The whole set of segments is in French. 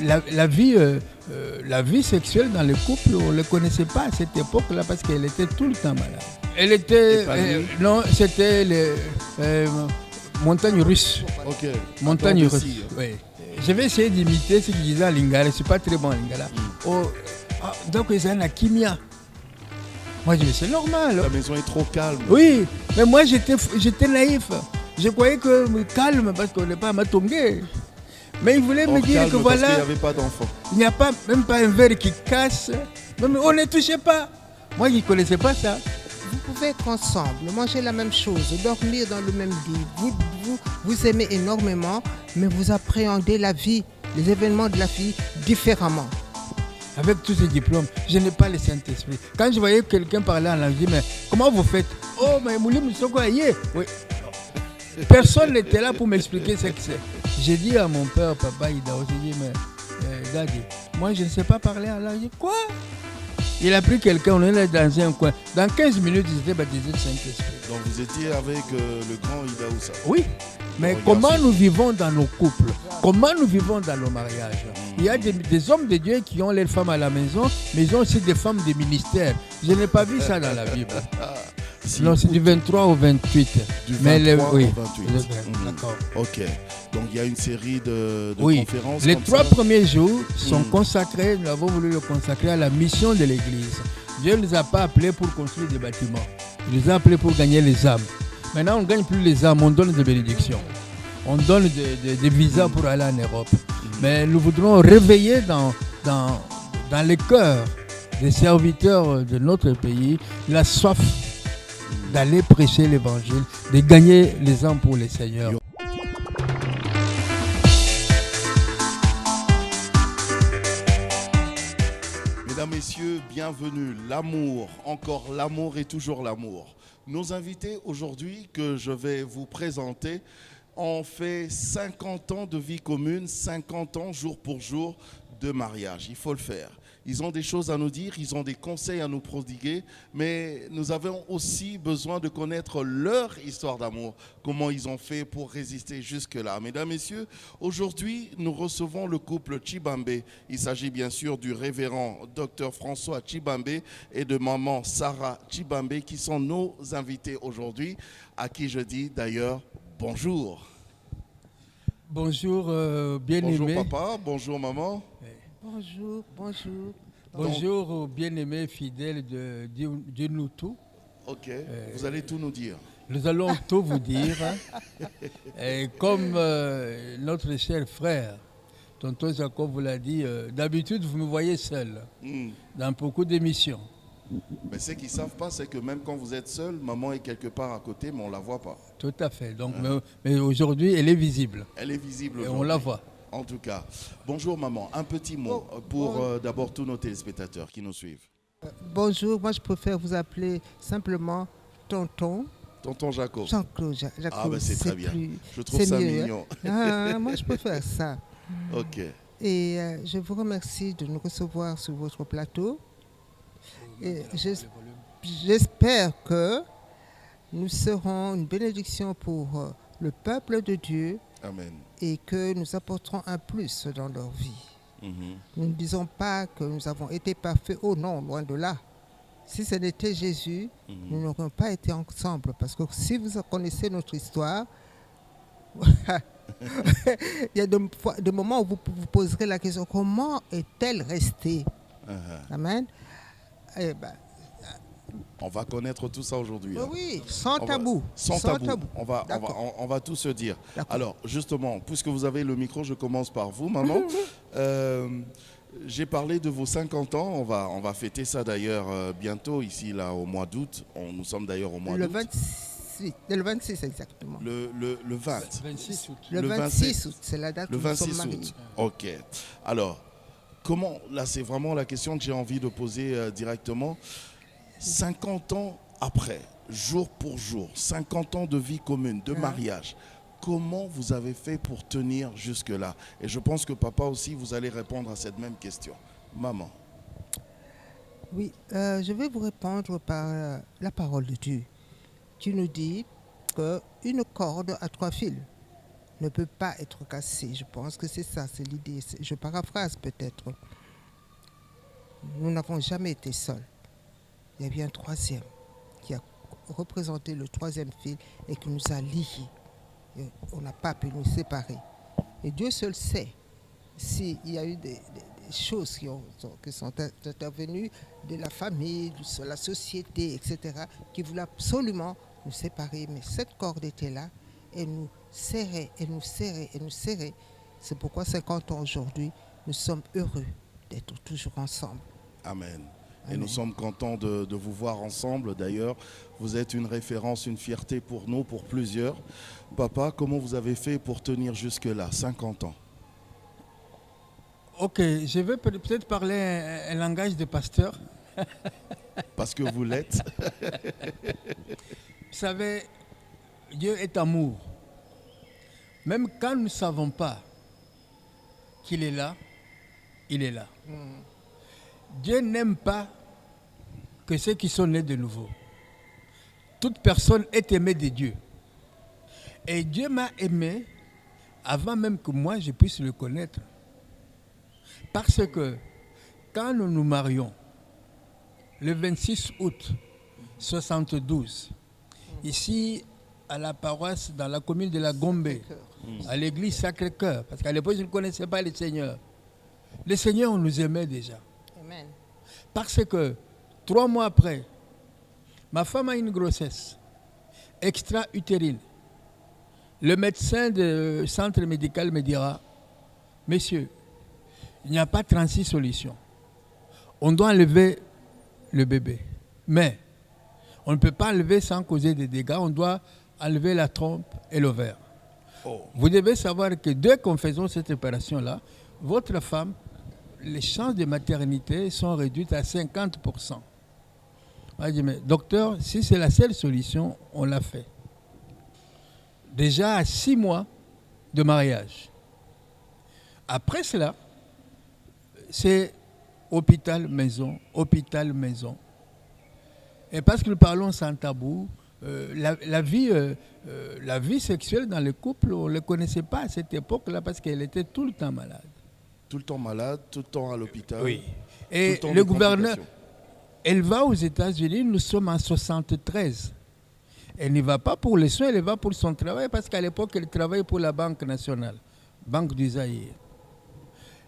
la vie sexuelle dans le couple, on ne le connaissait pas à cette époque-là parce qu'elle était tout le temps malade. Elle était... non, c'était les montagnes russes. Ok. Montagne russe. Oui. Je vais essayer d'imiter ce qu'ils disaient à Lingala. C'est pas très bon, Lingala. Donc, ils ont la kimia. Moi, je dis, c'est normal. La maison est trop calme. Oui, mais moi, j'étais naïf. Je croyais que calme parce qu'on n'est pas à Matongé. Mais il voulait me dire que voilà. Parce qu'il n'y avait pas d'enfant. Il n'y a pas, même pas un verre qui casse. Même, on ne touchait pas. Moi, je ne connaissais pas ça. Vous pouvez être ensemble, manger la même chose, dormir dans le même lit. Vous aimez énormément, mais vous appréhendez la vie, les événements de la vie différemment. Avec tous ces diplômes, je n'ai pas le Saint-Esprit. Quand je voyais quelqu'un parler en langue, je dis, mais comment vous faites? Oh, mais Moulim Sokoye. Oui. Personne n'était là pour m'expliquer ce que c'est. J'ai dit à mon père, papa Idao, j'ai dit, mais Daddy, moi je ne sais pas parler en langue. J'ai dit, quoi? Il a pris quelqu'un, on est dans un coin. Dans 15 minutes, ils étaient baptisés de Saint-Esprit. Donc vous étiez avec le grand Idaoussa. Oui, mais comment nous vivons dans nos couples? Comment nous vivons dans nos mariages? Il y a des hommes de Dieu qui ont leurs femmes à la maison, mais ils ont aussi des femmes de ministère. Je n'ai pas vu ça dans la Bible. Non, c'est du 23 au 28. Du 23 au 28. D'accord. Ok. Donc il y a une série de oui. conférences. Les 3 premiers jours sont consacrés, nous avons voulu le consacrer à la mission de l'Église. Dieu ne nous a pas appelés pour construire des bâtiments. Il nous a appelés pour gagner les âmes. Maintenant, on ne gagne plus les âmes, on donne des bénédictions. On donne des visas pour aller en Europe. Mais nous voudrons réveiller dans les cœurs des serviteurs de notre pays la soif d'aller prêcher l'évangile, de gagner les âmes pour le Seigneur. Mesdames, Messieurs, bienvenue. L'amour, encore l'amour et toujours l'amour. Nos invités aujourd'hui que je vais vous présenter ont fait 50 ans de vie commune, 50 ans jour pour jour de mariage. Il faut le faire. Ils ont des choses à nous dire, ils ont des conseils à nous prodiguer, mais nous avons aussi besoin de connaître leur histoire d'amour, comment ils ont fait pour résister jusque-là. Mesdames, Messieurs, aujourd'hui, nous recevons le couple Tshibambe. Il s'agit bien sûr du révérend Dr François Tshibambe et de maman Sarah Tshibambe qui sont nos invités aujourd'hui, à qui je dis d'ailleurs bonjour. Bonjour, bien-aimé. Bonjour papa, bonjour maman. Bonjour, bonjour. Bonjour, bien-aimés fidèles de Dieu nous tout. Ok, vous allez tout nous dire. Nous allons tout vous dire. Et comme notre cher frère, tonton Jacob vous l'a dit, d'habitude vous me voyez seul dans beaucoup d'émissions. Mais ce qu'ils ne savent pas, c'est que même quand vous êtes seul, maman est quelque part à côté, mais on ne la voit pas. Tout à fait. Donc, mais aujourd'hui, elle est visible. Elle est visible et on la voit. En tout cas. Bonjour maman, un petit mot pour d'abord tous nos téléspectateurs qui nous suivent. Bonjour, moi je préfère vous appeler simplement tonton. Tonton Jacob. Jean-Claude Jacob. Ah ben c'est très bien. Je trouve ça mieux, mignon. Hein? Moi je préfère ça. Ok. Et je vous remercie de nous recevoir sur votre plateau. Et j'espère que nous serons une bénédiction pour le peuple de Dieu. Amen. Et que nous apporterons un plus dans leur vie. Nous ne disons pas que nous avons été parfaits. Oh non, loin de là. Si ce n'était Jésus, nous n'aurions pas été ensemble. Parce que si vous connaissez notre histoire, il y a des moments où vous vous poserez la question, comment est-elle restée? Amen. Eh ben, on va connaître tout ça aujourd'hui. Oui, sans tabou. Sans tabou. On va tout se dire. Alors, justement, puisque vous avez le micro, je commence par vous, maman. J'ai parlé de vos 50 ans. On va fêter ça d'ailleurs bientôt, ici, là, au mois d'août. Nous sommes d'ailleurs au mois d'août. Le 26 exactement. Le 20. 26 août. Le 26 août, c'est la date où nous sommes mariés. 26 août. Ok. Alors, comment, là, c'est vraiment la question que j'ai envie de poser directement. 50 ans après, jour pour jour, 50 ans de vie commune, de mariage, comment vous avez fait pour tenir jusque-là? Et je pense que papa aussi, vous allez répondre à cette même question. Maman. Oui, je vais vous répondre par la parole de Dieu, qui nous dit qu'une corde a 3 fils. ne peut pas être cassé. Je pense que c'est ça, c'est l'idée. Je paraphrase peut-être. Nous n'avons jamais été seuls. Il y avait un troisième qui a représenté le troisième fil et qui nous a liés. Et on n'a pas pu nous séparer. Et Dieu seul sait s'il y a eu des choses qui sont intervenues de la famille, de la société, etc., qui voulaient absolument nous séparer. Mais cette corde était là et nous serrait, et nous serrait, et nous serrait. C'est pourquoi 50 ans aujourd'hui, nous sommes heureux d'être toujours ensemble. Amen. Et nous sommes contents de vous voir ensemble. D'ailleurs, vous êtes une référence, une fierté pour nous, pour plusieurs. Papa, comment vous avez fait pour tenir jusque-là, 50 ans? Ok, je vais peut-être parler un langage de pasteur. Parce que vous l'êtes. Vous savez, Dieu est amour. Même quand nous ne savons pas qu'il est là, il est là. Dieu n'aime pas que ceux qui sont nés de nouveau. Toute personne est aimée de Dieu. Et Dieu m'a aimé avant même que moi je puisse le connaître. Parce que quand nous nous marions, le 26 août 1972, ici à la paroisse, dans la commune de la Gombe, à l'église Sacré-Cœur, parce qu'à l'époque je ne connaissais pas le Seigneur. Le Seigneur, on nous aimait déjà. Amen. Parce que 3 mois après, ma femme a une grossesse extra-utérine. Le médecin du centre médical me dira, monsieur, il n'y a pas 36 solutions. On doit enlever le bébé. Mais on ne peut pas enlever sans causer des dégâts. On doit enlever la trompe et l'ovaire. Oh. Vous devez savoir que dès qu'on faisait cette opération-là, votre femme, les chances de maternité sont réduites à 50%. Moi, je dis, mais docteur, si c'est la seule solution, on l'a fait. Déjà à 6 mois de mariage. Après cela, c'est hôpital, maison, hôpital, maison. Et parce que nous parlons sans tabou, la vie sexuelle dans le couple, on ne le connaissait pas à cette époque-là parce qu'elle était tout le temps malade. Tout le temps malade, tout le temps à l'hôpital. Oui. Et le gouverneur, elle va aux États-Unis, nous sommes en 1973. Elle n'y va pas pour les soins, elle va pour son travail parce qu'à l'époque, elle travaillait pour la Banque nationale, Banque du Zaïre.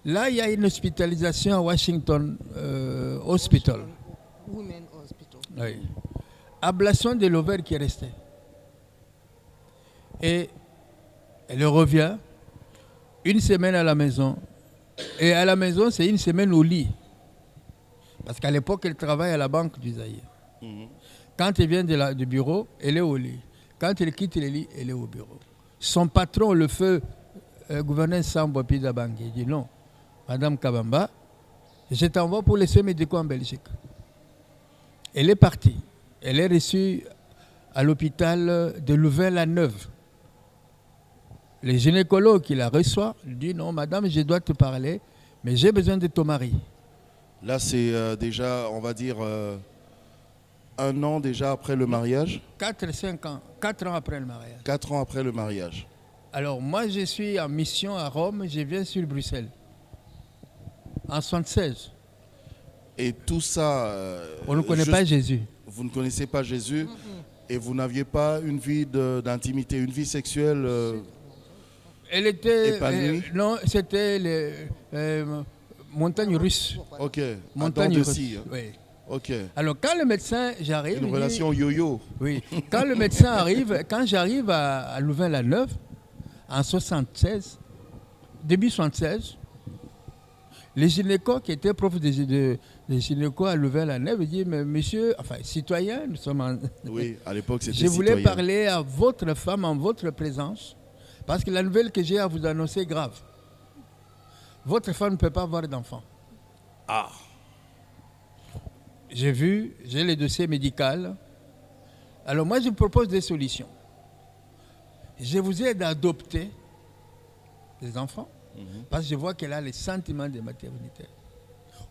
Là, il y a une hospitalisation à Washington Hospital. Women Hospital. Oui. Ablation de l'ovaire qui est restée. Et elle revient, une semaine à la maison. Et à la maison, c'est une semaine au lit. Parce qu'à l'époque, elle travaille à la Banque du Zaïre. Quand elle vient du bureau, elle est au lit. Quand elle quitte le lit, elle est au bureau. Son patron, le feu gouverneur Sambo Pidabangue, il dit non, Madame Kabamba, je t'envoie pour les soins médicaux en Belgique. Elle est partie. Elle est reçue à l'hôpital de Louvain-la-Neuve. Le gynécologue qui la reçoit lui dit non, madame, je dois te parler, mais j'ai besoin de ton mari. Là, c'est déjà, on va dire, 1 an déjà après le mariage. 4 ans après le mariage. 4 ans après le mariage. Alors, moi, je suis en mission à Rome, je viens sur Bruxelles. En 1976. Et tout ça... on ne connaît pas Jésus. Vous ne connaissez pas Jésus et vous n'aviez pas une vie d'intimité, une vie sexuelle elle était... épanouie non, c'était les montagnes russes. Ok, montagne russe. Oui. Ok. Alors, quand le médecin, j'arrive... Une relation yo-yo. Oui. Quand le médecin arrive, quand j'arrive à Louvain-la-Neuve, en 76, début 76, les gynécos qui étaient profs de gynéco à Louvain-la-Neuve disent, mais monsieur, enfin, citoyen, nous sommes en... Oui, à l'époque, c'était je voulais citoyen. parler à votre femme en votre présence, parce que la nouvelle que j'ai à vous annoncer est grave. Votre femme ne peut pas avoir d'enfant. Ah. J'ai le dossier médical. Alors moi, je vous propose des solutions. Je vous aide à adopter des enfants, parce que je vois qu'elle a les sentiments de maternité.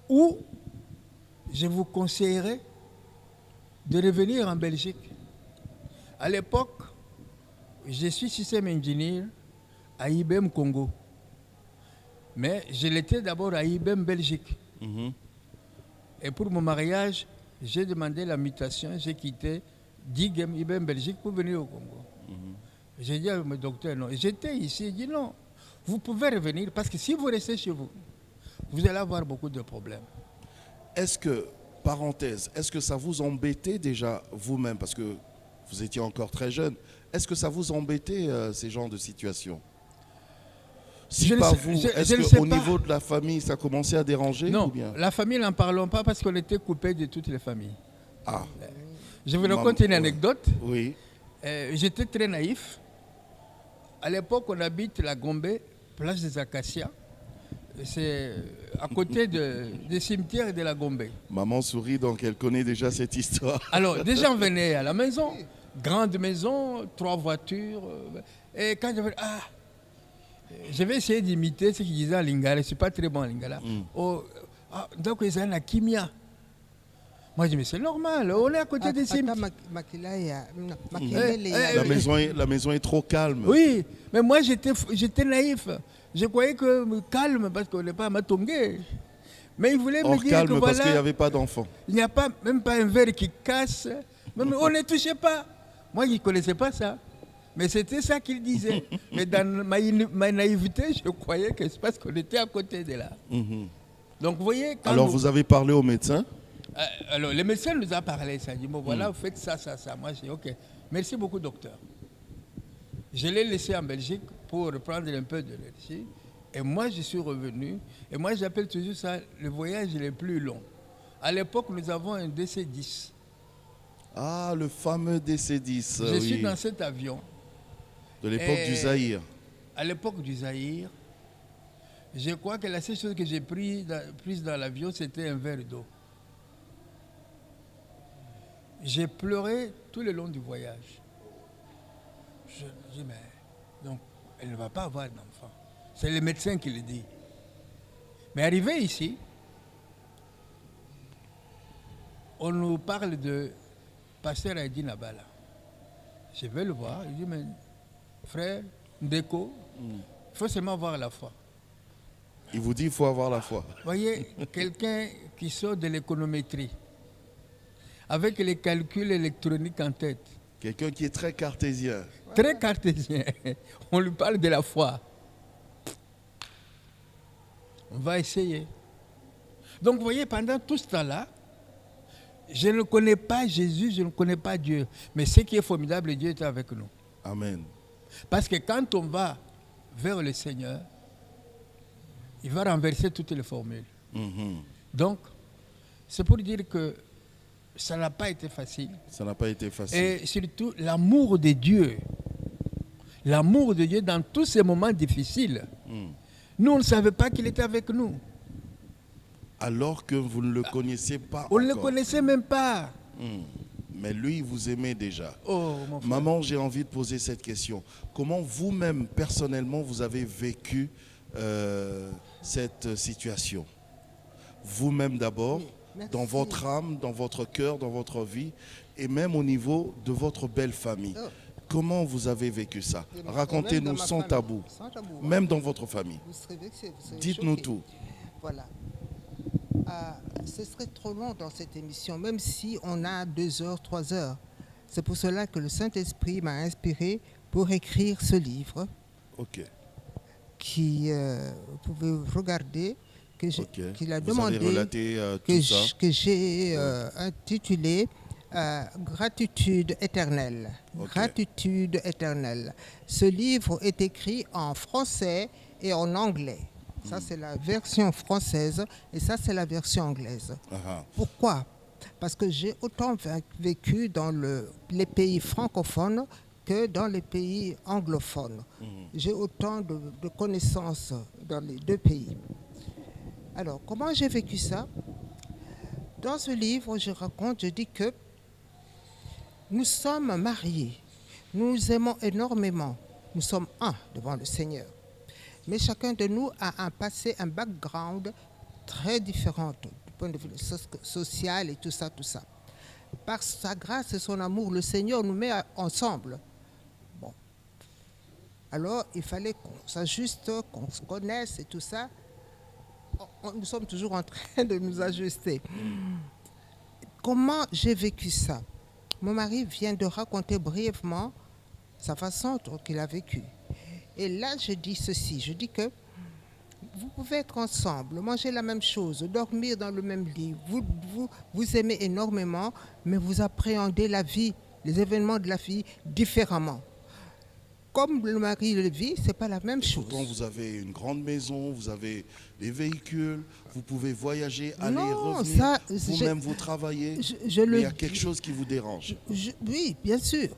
Ou je vous conseillerais de revenir en Belgique. À l'époque, je suis système ingénieur à IBM Congo. Mais je l'étais d'abord à IBM Belgique. Et pour mon mariage, j'ai demandé la mutation, j'ai quitté IBM Belgique pour venir au Congo. J'ai dit à mon docteur, non. J'étais ici, il dit non, vous pouvez revenir parce que si vous restez chez vous, vous allez avoir beaucoup de problèmes. Est-ce que, parenthèse, est-ce que ça vous embêtait déjà vous-même, parce que vous étiez encore très jeune, est-ce que ça vous embêtait ces genres de situations? Si pas vous, est-ce qu'au niveau de la famille, ça commençait à déranger? Non, ou bien? La famille, n'en parlons pas parce qu'on était coupés de toutes les familles. Ah. Je vous raconte une anecdote. Oui. J'étais très naïf. À l'époque, on habite la Gombe, place des Acacias. C'est à côté des cimetières de la Gombe. Maman sourit, donc elle connaît déjà cette histoire. Alors, déjà, on venait à la maison, grande maison, 3 voitures. Et quand je vais essayer d'imiter ce qu'ils disaient en lingala. Je ne suis pas très bon en lingala. Donc, ils ont la kimia. Moi, je dis, mais c'est normal, on est à côté des cimetières. La maison est trop calme. Oui, mais moi, j'étais naïf. Je croyais que calme, parce qu'on n'est pas à Matongé. Mais ils voulaient me dire calme que voilà, parce qu'il n'y avait pas d'enfants. Il n'y a même pas un verre qui casse. Même, on ne touchait pas. Moi, je ne connaissais pas ça. Mais c'était ça qu'ils disaient. Mais dans ma naïveté, je croyais que c'est parce qu'on était à côté de là. Donc, vous voyez... Alors, vous avez parlé au médecin? Alors, le médecin nous a parlé. Ça dit, bon, voilà, vous faites ça, ça, ça. Moi, j'ai dit, OK. Merci beaucoup, docteur. Je l'ai laissé en Belgique pour prendre un peu de l'énergie. Et moi, je suis revenu. Et moi, j'appelle toujours ça le voyage le plus long. À l'époque, nous avons un DC-10. Ah, le fameux DC-10. Je suis dans cet avion. De l'époque du Zaïre. À l'époque du Zaïre, je crois que la seule chose que j'ai prise dans l'avion, c'était un verre d'eau. J'ai pleuré tout le long du voyage. Je dis, mais donc, elle ne va pas avoir d'enfant. C'est le médecin qui le dit. Mais arrivé ici, on nous parle de Pasteur Aïdi Nabala. Je vais le voir. Il dit, mais frère, Ndeko, il faut seulement avoir la foi. Il vous dit qu'il faut avoir la foi. Vous voyez, quelqu'un qui sort de l'économétrie, avec les calculs électroniques en tête. Quelqu'un qui est très cartésien. Très cartésien. On lui parle de la foi. On va essayer. Donc, vous voyez, pendant tout ce temps-là, je ne connais pas Jésus, je ne connais pas Dieu. Mais ce qui est formidable, Dieu est avec nous. Amen. Parce que quand on va vers le Seigneur, il va renverser toutes les formules. Donc, c'est pour dire que ça n'a pas été facile. Ça n'a pas été facile. Et surtout, l'amour de Dieu. L'amour de Dieu dans tous ces moments difficiles. Nous, on ne savait pas qu'il était avec nous. Alors que vous ne le connaissiez pas On encore. ne le connaissait même pas. Mais lui, il vous aimait déjà. Oh, mon frère. Maman, j'ai envie de poser cette question. Comment vous-même, personnellement, vous avez vécu cette situation? Vous-même d'abord, dans votre âme, dans votre cœur, dans votre vie, et même au niveau de votre belle famille. Comment vous avez vécu ça? Racontez-nous sans tabou. Même dans votre famille. Dites-nous tout. Voilà. Ce serait trop long dans cette émission, même si on a 2 heures, 3 heures. C'est pour cela que le Saint-Esprit m'a inspiré pour écrire ce livre. Ok. Qui, vous pouvez regarder, qu'il a vous demandé, allez relater, tout ça. que j'ai intitulé Gratitude éternelle. Gratitude éternelle. Ce livre est écrit en français et en anglais. Ça, c'est la version française et ça, c'est la version anglaise. Pourquoi? Parce que j'ai autant vécu dans les pays francophones que dans les pays anglophones. J'ai autant de connaissances dans les 2 pays. Alors, comment j'ai vécu ça? Dans ce livre, je dis que nous sommes mariés, nous nous aimons énormément, nous sommes un devant le Seigneur. Mais chacun de nous a un passé, un background très différent du point de vue social et tout ça, tout ça. Par sa grâce et son amour, le Seigneur nous met ensemble. Bon. Alors, il fallait qu'on s'ajuste, qu'on se connaisse et tout ça. Nous sommes toujours en train de nous ajuster. Comment j'ai vécu ça? Mon mari vient de raconter brièvement sa façon dont il a vécu. Et là, je dis ceci, je dis que vous pouvez être ensemble, manger la même chose, dormir dans le même lit, vous aimez énormément, mais vous appréhendez la vie, les événements de la vie différemment. Comme le mari le vit, ce n'est pas la même chose. Pourtant, vous avez une grande maison, vous avez des véhicules, vous pouvez voyager, aller et Non, revenir, ça, vous-même vous travaillez, je mais le il y a quelque chose qui vous dérange. Oui, bien sûr,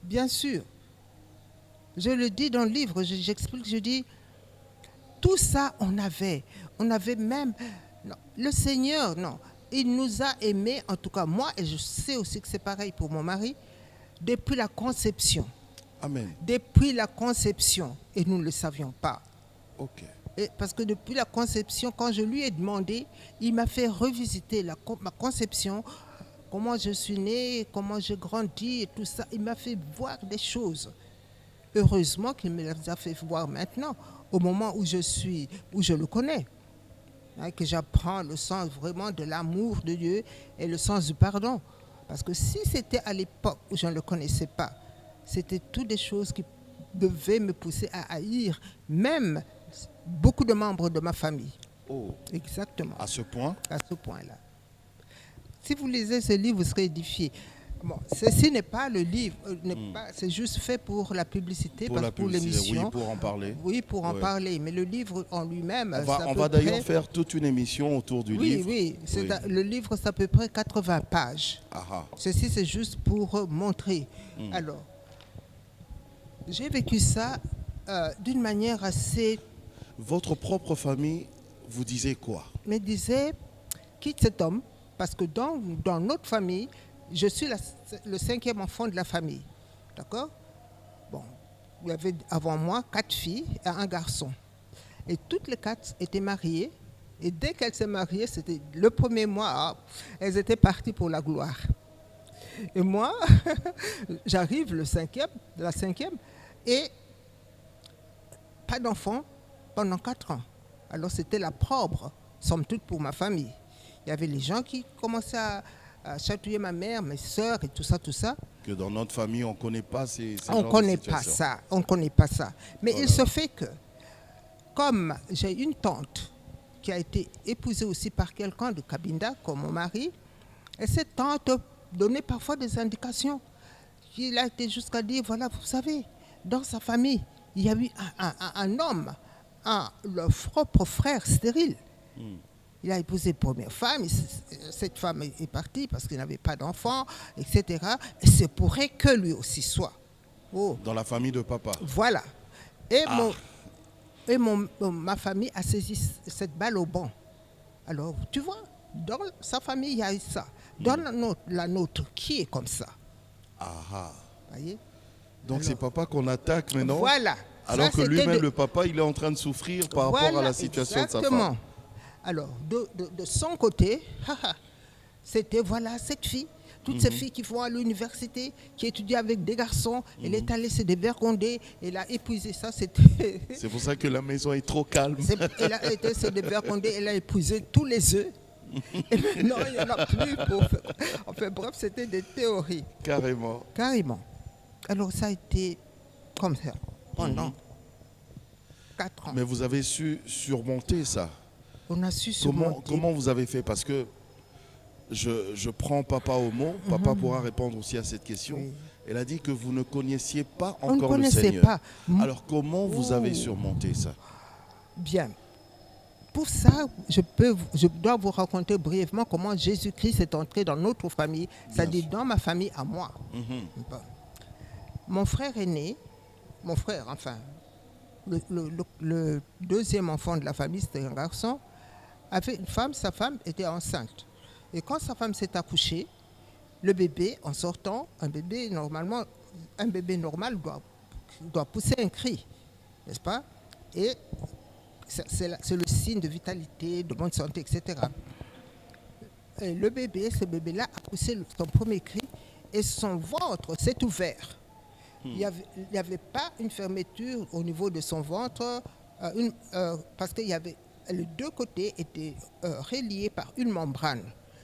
bien sûr. Je le dis dans le livre, j'explique, je dis, tout ça, on avait même, non, le Seigneur, non, il nous a aimés, en tout cas moi, et je sais aussi que c'est pareil pour mon mari, depuis la conception. Amen. Depuis la conception, et nous ne le savions pas. Ok. Et parce que depuis la conception, quand je lui ai demandé, il m'a fait revisiter ma conception, comment je suis née, comment j'ai grandi et tout ça. Il m'a fait voir des choses. Heureusement qu'il me les a fait voir maintenant, au moment où je le connais. Hein, que j'apprends le sens vraiment de l'amour de Dieu et le sens du pardon. Parce que si c'était à l'époque où je ne le connaissais pas, c'était toutes des choses qui devaient me pousser à haïr même beaucoup de membres de ma famille. Oh. Exactement. À ce point? À ce point-là. Si vous lisez ce livre, vous serez édifié. Bon, ceci n'est pas le livre, c'est juste fait pour la publicité, pour l'émission. Oui, pour en parler. Oui, pour en parler. Mais le livre en lui-même... On va d'ailleurs faire toute une émission autour du livre. Oui. Le livre, c'est à peu près 80 pages. Aha. Ceci, c'est juste pour montrer. Alors, j'ai vécu ça d'une manière assez... Votre propre famille vous disait quoi? Me disait, quitte cet homme, parce que dans notre famille, je suis le 5e enfant de la famille. D'accord? Bon, il y avait avant moi 4 filles et un garçon. Et toutes les 4 étaient mariées. Et dès qu'elles s'est mariées, c'était le premier mois, elles étaient parties pour la gloire. Et moi, j'arrive la 5e, et pas d'enfant pendant 4 ans. Alors c'était la propre, somme toute, pour ma famille. Il y avait les gens qui commençaient à chatouiller ma mère, mes sœurs et tout ça. Que dans notre famille, on ne connaît pas ces on ne connaît pas ça, on ne connaît pas ça. Mais il se fait que, comme j'ai une tante qui a été épousée aussi par quelqu'un de Cabinda, comme mon mari, et cette tante donnait parfois des indications. Il a été jusqu'à dire, voilà, vous savez, dans sa famille, il y a eu un homme, leur propre frère stérile. Il a épousé la première femme, cette femme est partie parce qu'il n'avait pas d'enfant, etc. Et c'est pour que lui aussi soit. Oh. Dans la famille de papa. Voilà. Et, ma famille a saisi cette balle au banc. Alors, tu vois, dans sa famille, il y a eu ça. Dans la nôtre, qui est comme ça? Voyez? Donc c'est papa qu'on attaque maintenant. Voilà. Alors que lui-même, le papa, il est en train de souffrir par rapport à la situation de sa femme. Alors, de son côté, c'était voilà cette fille, toutes ces filles qui vont à l'université, qui étudient avec des garçons, elle est allée se dévergonder, elle a épuisé ça. C'est pour ça que la maison est trop calme. Elle a été se dévergonder, elle a épuisé tous les œufs. Et maintenant, il n'y en a plus pour faire. Enfin bref, c'était des théories. Carrément. Alors ça a été comme ça pendant 4 ans. Mais vous avez su surmonter ça. On a su surmonter. Comment vous avez fait? Parce que je prends papa au mot. Papa pourra répondre aussi à cette question. Oui. Elle a dit que vous ne connaissiez pas encore le Seigneur. Pas. Alors comment vous avez surmonté ça? Bien. Pour ça, je dois vous raconter brièvement comment Jésus-Christ est entré dans notre famille, c'est-à-dire dans ma famille à moi. Bon. Mon frère aîné, le 2e enfant de la famille, c'était un garçon, avait une femme, sa femme était enceinte. Et quand sa femme s'est accouchée, le bébé, en sortant, un bébé normal doit pousser un cri, n'est-ce pas? Et c'est le signe de vitalité, de bonne santé, etc. Et ce bébé-là a poussé son premier cri et son ventre s'est ouvert. Il n'y avait pas une fermeture au niveau de son ventre, parce que les deux côtés étaient reliés par une membrane.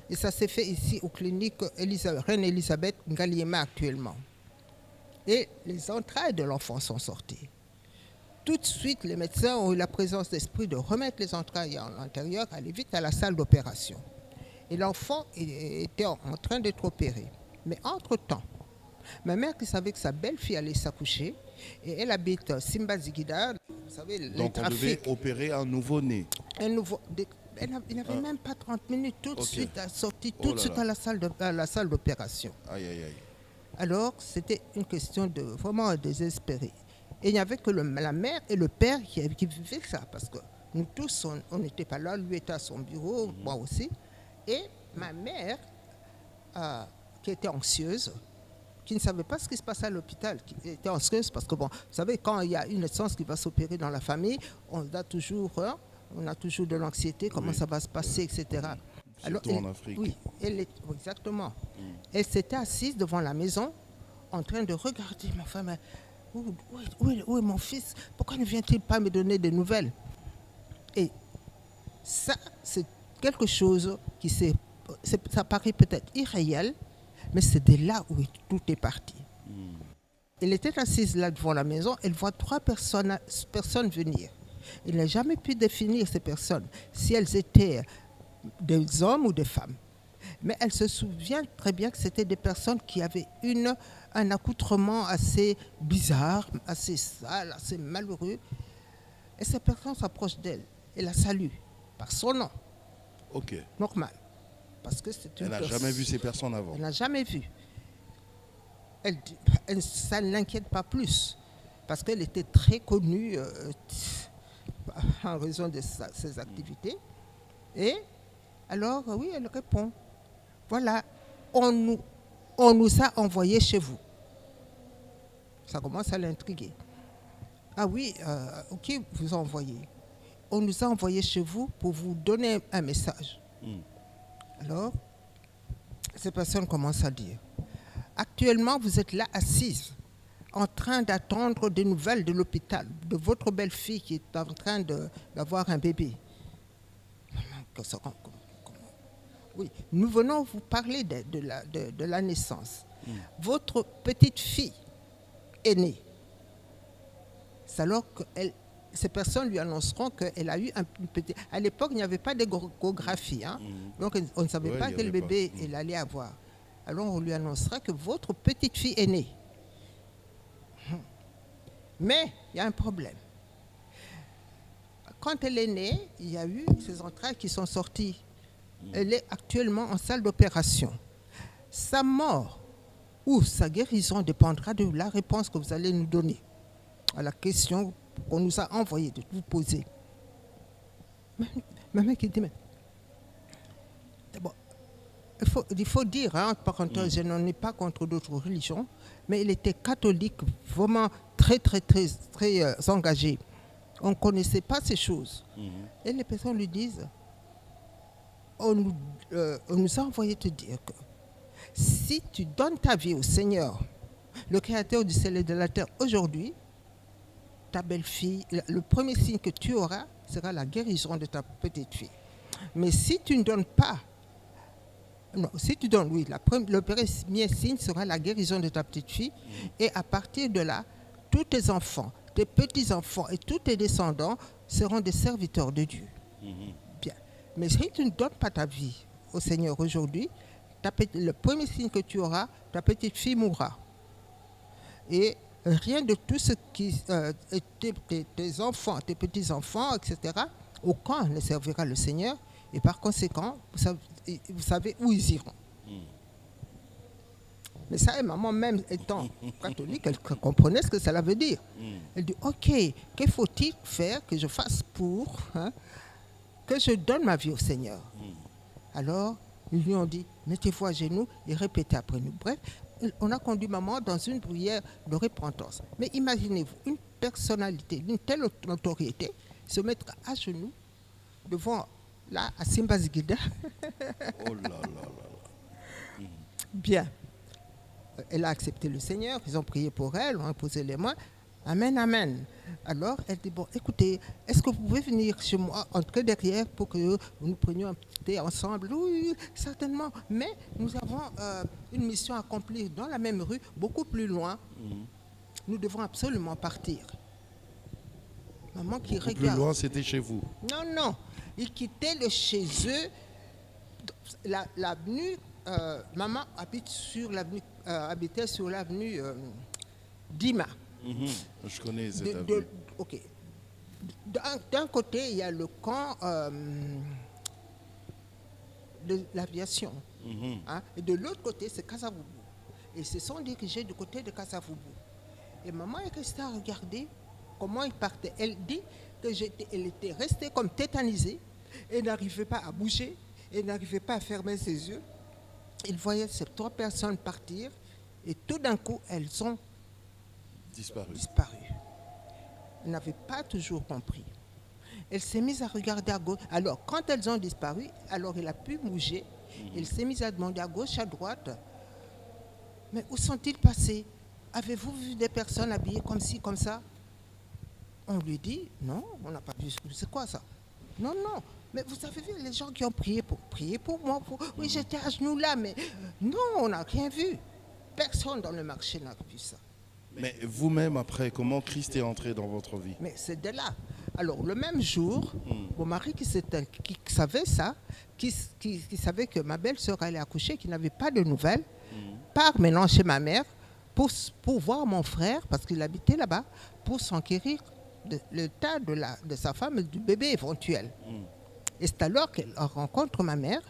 Et ça s'est fait ici aux cliniques Reine Elisabeth Ngaliema actuellement. Et les entrailles de l'enfant sont sorties. Tout de suite, les médecins ont eu la présence d'esprit de remettre les entrailles à l'intérieur, aller vite à la salle d'opération. Et l'enfant était en train d'être opéré. Mais entre-temps, ma mère qui savait que sa belle-fille allait s'accoucher, et elle habite Simba Zigida, vous savez, donc on devait opérer un nouveau-né. Il n'avait même pas 30 minutes, tout de suite, elle est sortie tout de suite à la salle d'opération. Aïe, aïe, aïe. Alors, c'était une question de vraiment désespérer. Et il n'y avait que la mère et le père qui vivaient ça, parce que nous tous, on n'était pas là, lui était à son bureau, moi aussi. Et ma mère, qui était anxieuse, qui ne savait pas ce qui se passait à l'hôpital, qui était anxieuse parce que, bon, vous savez, quand il y a une naissance qui va s'opérer dans la famille, on a toujours de l'anxiété, comment ça va se passer, etc. Surtout en Afrique. Oui, exactement. Elle s'était assise devant la maison, en train de regarder ma femme. Où est mon fils? Pourquoi ne vient-il pas me donner des nouvelles? Et ça, c'est quelque chose ça paraît peut-être irréel, mais c'est de là où tout est parti. Elle était assise là devant la maison, elle voit 3 personnes venir. Elle n'a jamais pu définir ces personnes, si elles étaient des hommes ou des femmes. Mais elle se souvient très bien que c'était des personnes qui avaient un accoutrement assez bizarre, assez sale, assez malheureux. Et ces personnes s'approchent d'elle et la saluent par son nom. Ok. Normal. Parce que elle n'a jamais vu ces personnes avant. Elle n'a jamais vu. Ça ne l'inquiète pas plus. Parce qu'elle était très connue en raison de ses activités. Et alors, oui, elle répond. Voilà, on nous a envoyés chez vous. Ça commence à l'intriguer. Ah oui, qui vous a envoyé? On nous a envoyés chez vous pour vous donner un message. Alors, ces personnes commencent à dire, actuellement, vous êtes là assise, en train d'attendre des nouvelles de l'hôpital, de votre belle-fille qui est en train d'avoir un bébé. Oui, nous venons vous parler de la naissance. Votre petite fille est née. C'est alors que ces personnes lui annonceront qu'elle a eu un petit... À l'époque, il n'y avait pas d'échographie. Donc, on ne savait pas quel bébé elle allait avoir. Alors, on lui annoncera que votre petite fille est née. Mais, il y a un problème. Quand elle est née, il y a eu ces entrailles qui sont sorties. Elle est actuellement en salle d'opération. Sa mort ou sa guérison dépendra de la réponse que vous allez nous donner à la question qu'on nous a envoyé de vous poser. Ma mère qui dit, mais d'abord, il faut dire, entre parenthèses, je n'en ai pas contre d'autres religions, mais il était catholique, vraiment très, très, très, très engagé. On ne connaissait pas ces choses. Et les personnes lui disent, on nous a envoyé te dire que si tu donnes ta vie au Seigneur, le Créateur du ciel et de la terre, aujourd'hui, ta belle-fille, le premier signe que tu auras sera la guérison de ta petite fille. Mais si tu ne donnes pas, non, si tu donnes, oui, le premier signe sera la guérison de ta petite fille. Et à partir de là, tous tes enfants, tes petits-enfants et tous tes descendants seront des serviteurs de Dieu. Bien. Mais si tu ne donnes pas ta vie au Seigneur aujourd'hui, le premier signe que tu auras, ta petite fille mourra. Et rien de tout ce qui tes enfants, tes petits-enfants, etc., aucun ne servira le Seigneur. Et par conséquent, vous savez où ils iront. Mais ça, maman, même étant catholique, elle comprenait ce que cela veut dire. Elle dit, ok, que faut-il faire que je fasse pour que je donne ma vie au Seigneur? Alors, ils lui ont dit, mettez-vous à genoux et répétez après nous. Bref, on a conduit maman dans une prière de repentance. Mais imaginez-vous, une personnalité d'une telle notoriété se mettre à genoux devant, là, à Simba Zigida. Oh là là là là. Bien. elle a accepté le Seigneur, ils ont prié pour elle, on a posé les mains. Amen, amen. Alors, elle dit, bon, écoutez, est-ce que vous pouvez venir chez moi, entrer derrière pour que nous prenions un petit thé ensemble? Oui, certainement. Mais nous avons une mission à accomplir dans la même rue, beaucoup plus loin. Nous devons absolument partir. Maman qui regarde. Plus loin, c'était chez vous? Non. Ils quittaient le chez eux. L'avenue, maman habitait sur l'avenue Dima. Je connais cette avenue. Ok. D'un côté, il y a le camp de l'aviation. Hein, et de l'autre côté, c'est Kasavubu. Ils se sont dirigés du côté de Kasavubu. Et maman est restée à regarder comment ils partaient. Elle dit qu'elle était restée comme tétanisée et n'arrivait pas à bouger et n'arrivait pas à fermer ses yeux. Il voyait ces 3 personnes partir et tout d'un coup, elles ont disparu. Elle n'avait pas toujours compris. Elle s'est mise à regarder à gauche. Alors, quand elles ont disparu, alors elle a pu bouger. Elle s'est mise à demander à gauche, à droite. Mais où sont-ils passés? Avez-vous vu des personnes habillées comme ci, comme ça? On lui dit, non, on n'a pas vu. C'est quoi ça? Non. Mais vous avez vu les gens qui ont prié pour moi. Oui, j'étais à genoux là, mais non, on n'a rien vu. Personne dans le marché n'a vu ça. Mais vous-même, après, comment Christ est entré dans votre vie? Mais c'est de là. Alors, le même jour, mon mari qui savait ça, qui savait que ma belle-sœur allait accoucher, qui n'avait pas de nouvelles, part maintenant chez ma mère pour voir mon frère, parce qu'il habitait là-bas, pour s'enquérir de l'état de sa femme et du bébé éventuel. Et c'est alors qu'elle rencontre ma mère,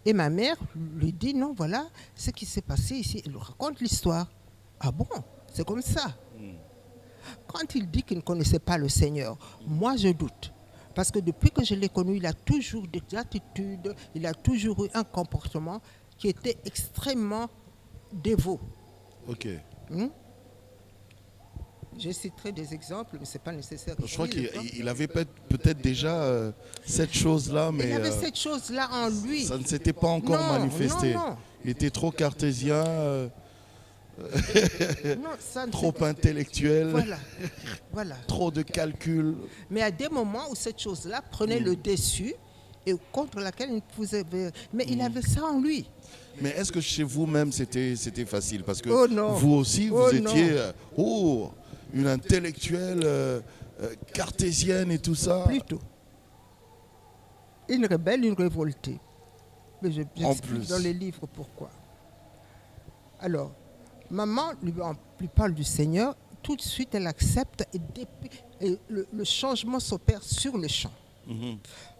et ma mère lui dit, non, voilà ce qui s'est passé ici. Elle lui raconte l'histoire. Ah bon? C'est comme ça. Quand il dit qu'il ne connaissait pas le Seigneur, moi je doute. Parce que depuis que je l'ai connu, il a toujours des attitudes, il a toujours eu un comportement qui était extrêmement dévot. Ok. Je citerai des exemples, mais ce n'est pas nécessaire. Je crois qu'il avait peut-être déjà cette chose-là, mais il avait cette chose-là en lui. Ça ne s'était pas encore manifesté. Non. Il était trop cartésien, trop intellectuel, voilà. trop de calculs. Mais à des moments où cette chose-là prenait le dessus et contre laquelle il ne pouvait... Mais il avait ça en lui. Mais est-ce que chez vous-même c'était facile? Parce que non. vous aussi, vous étiez une intellectuelle cartésienne et tout ça. Plutôt. Une rebelle, une révoltée. Mais j'explique dans les livres pourquoi. Alors, maman lui parle du Seigneur, tout de suite elle accepte et le changement s'opère sur le champ.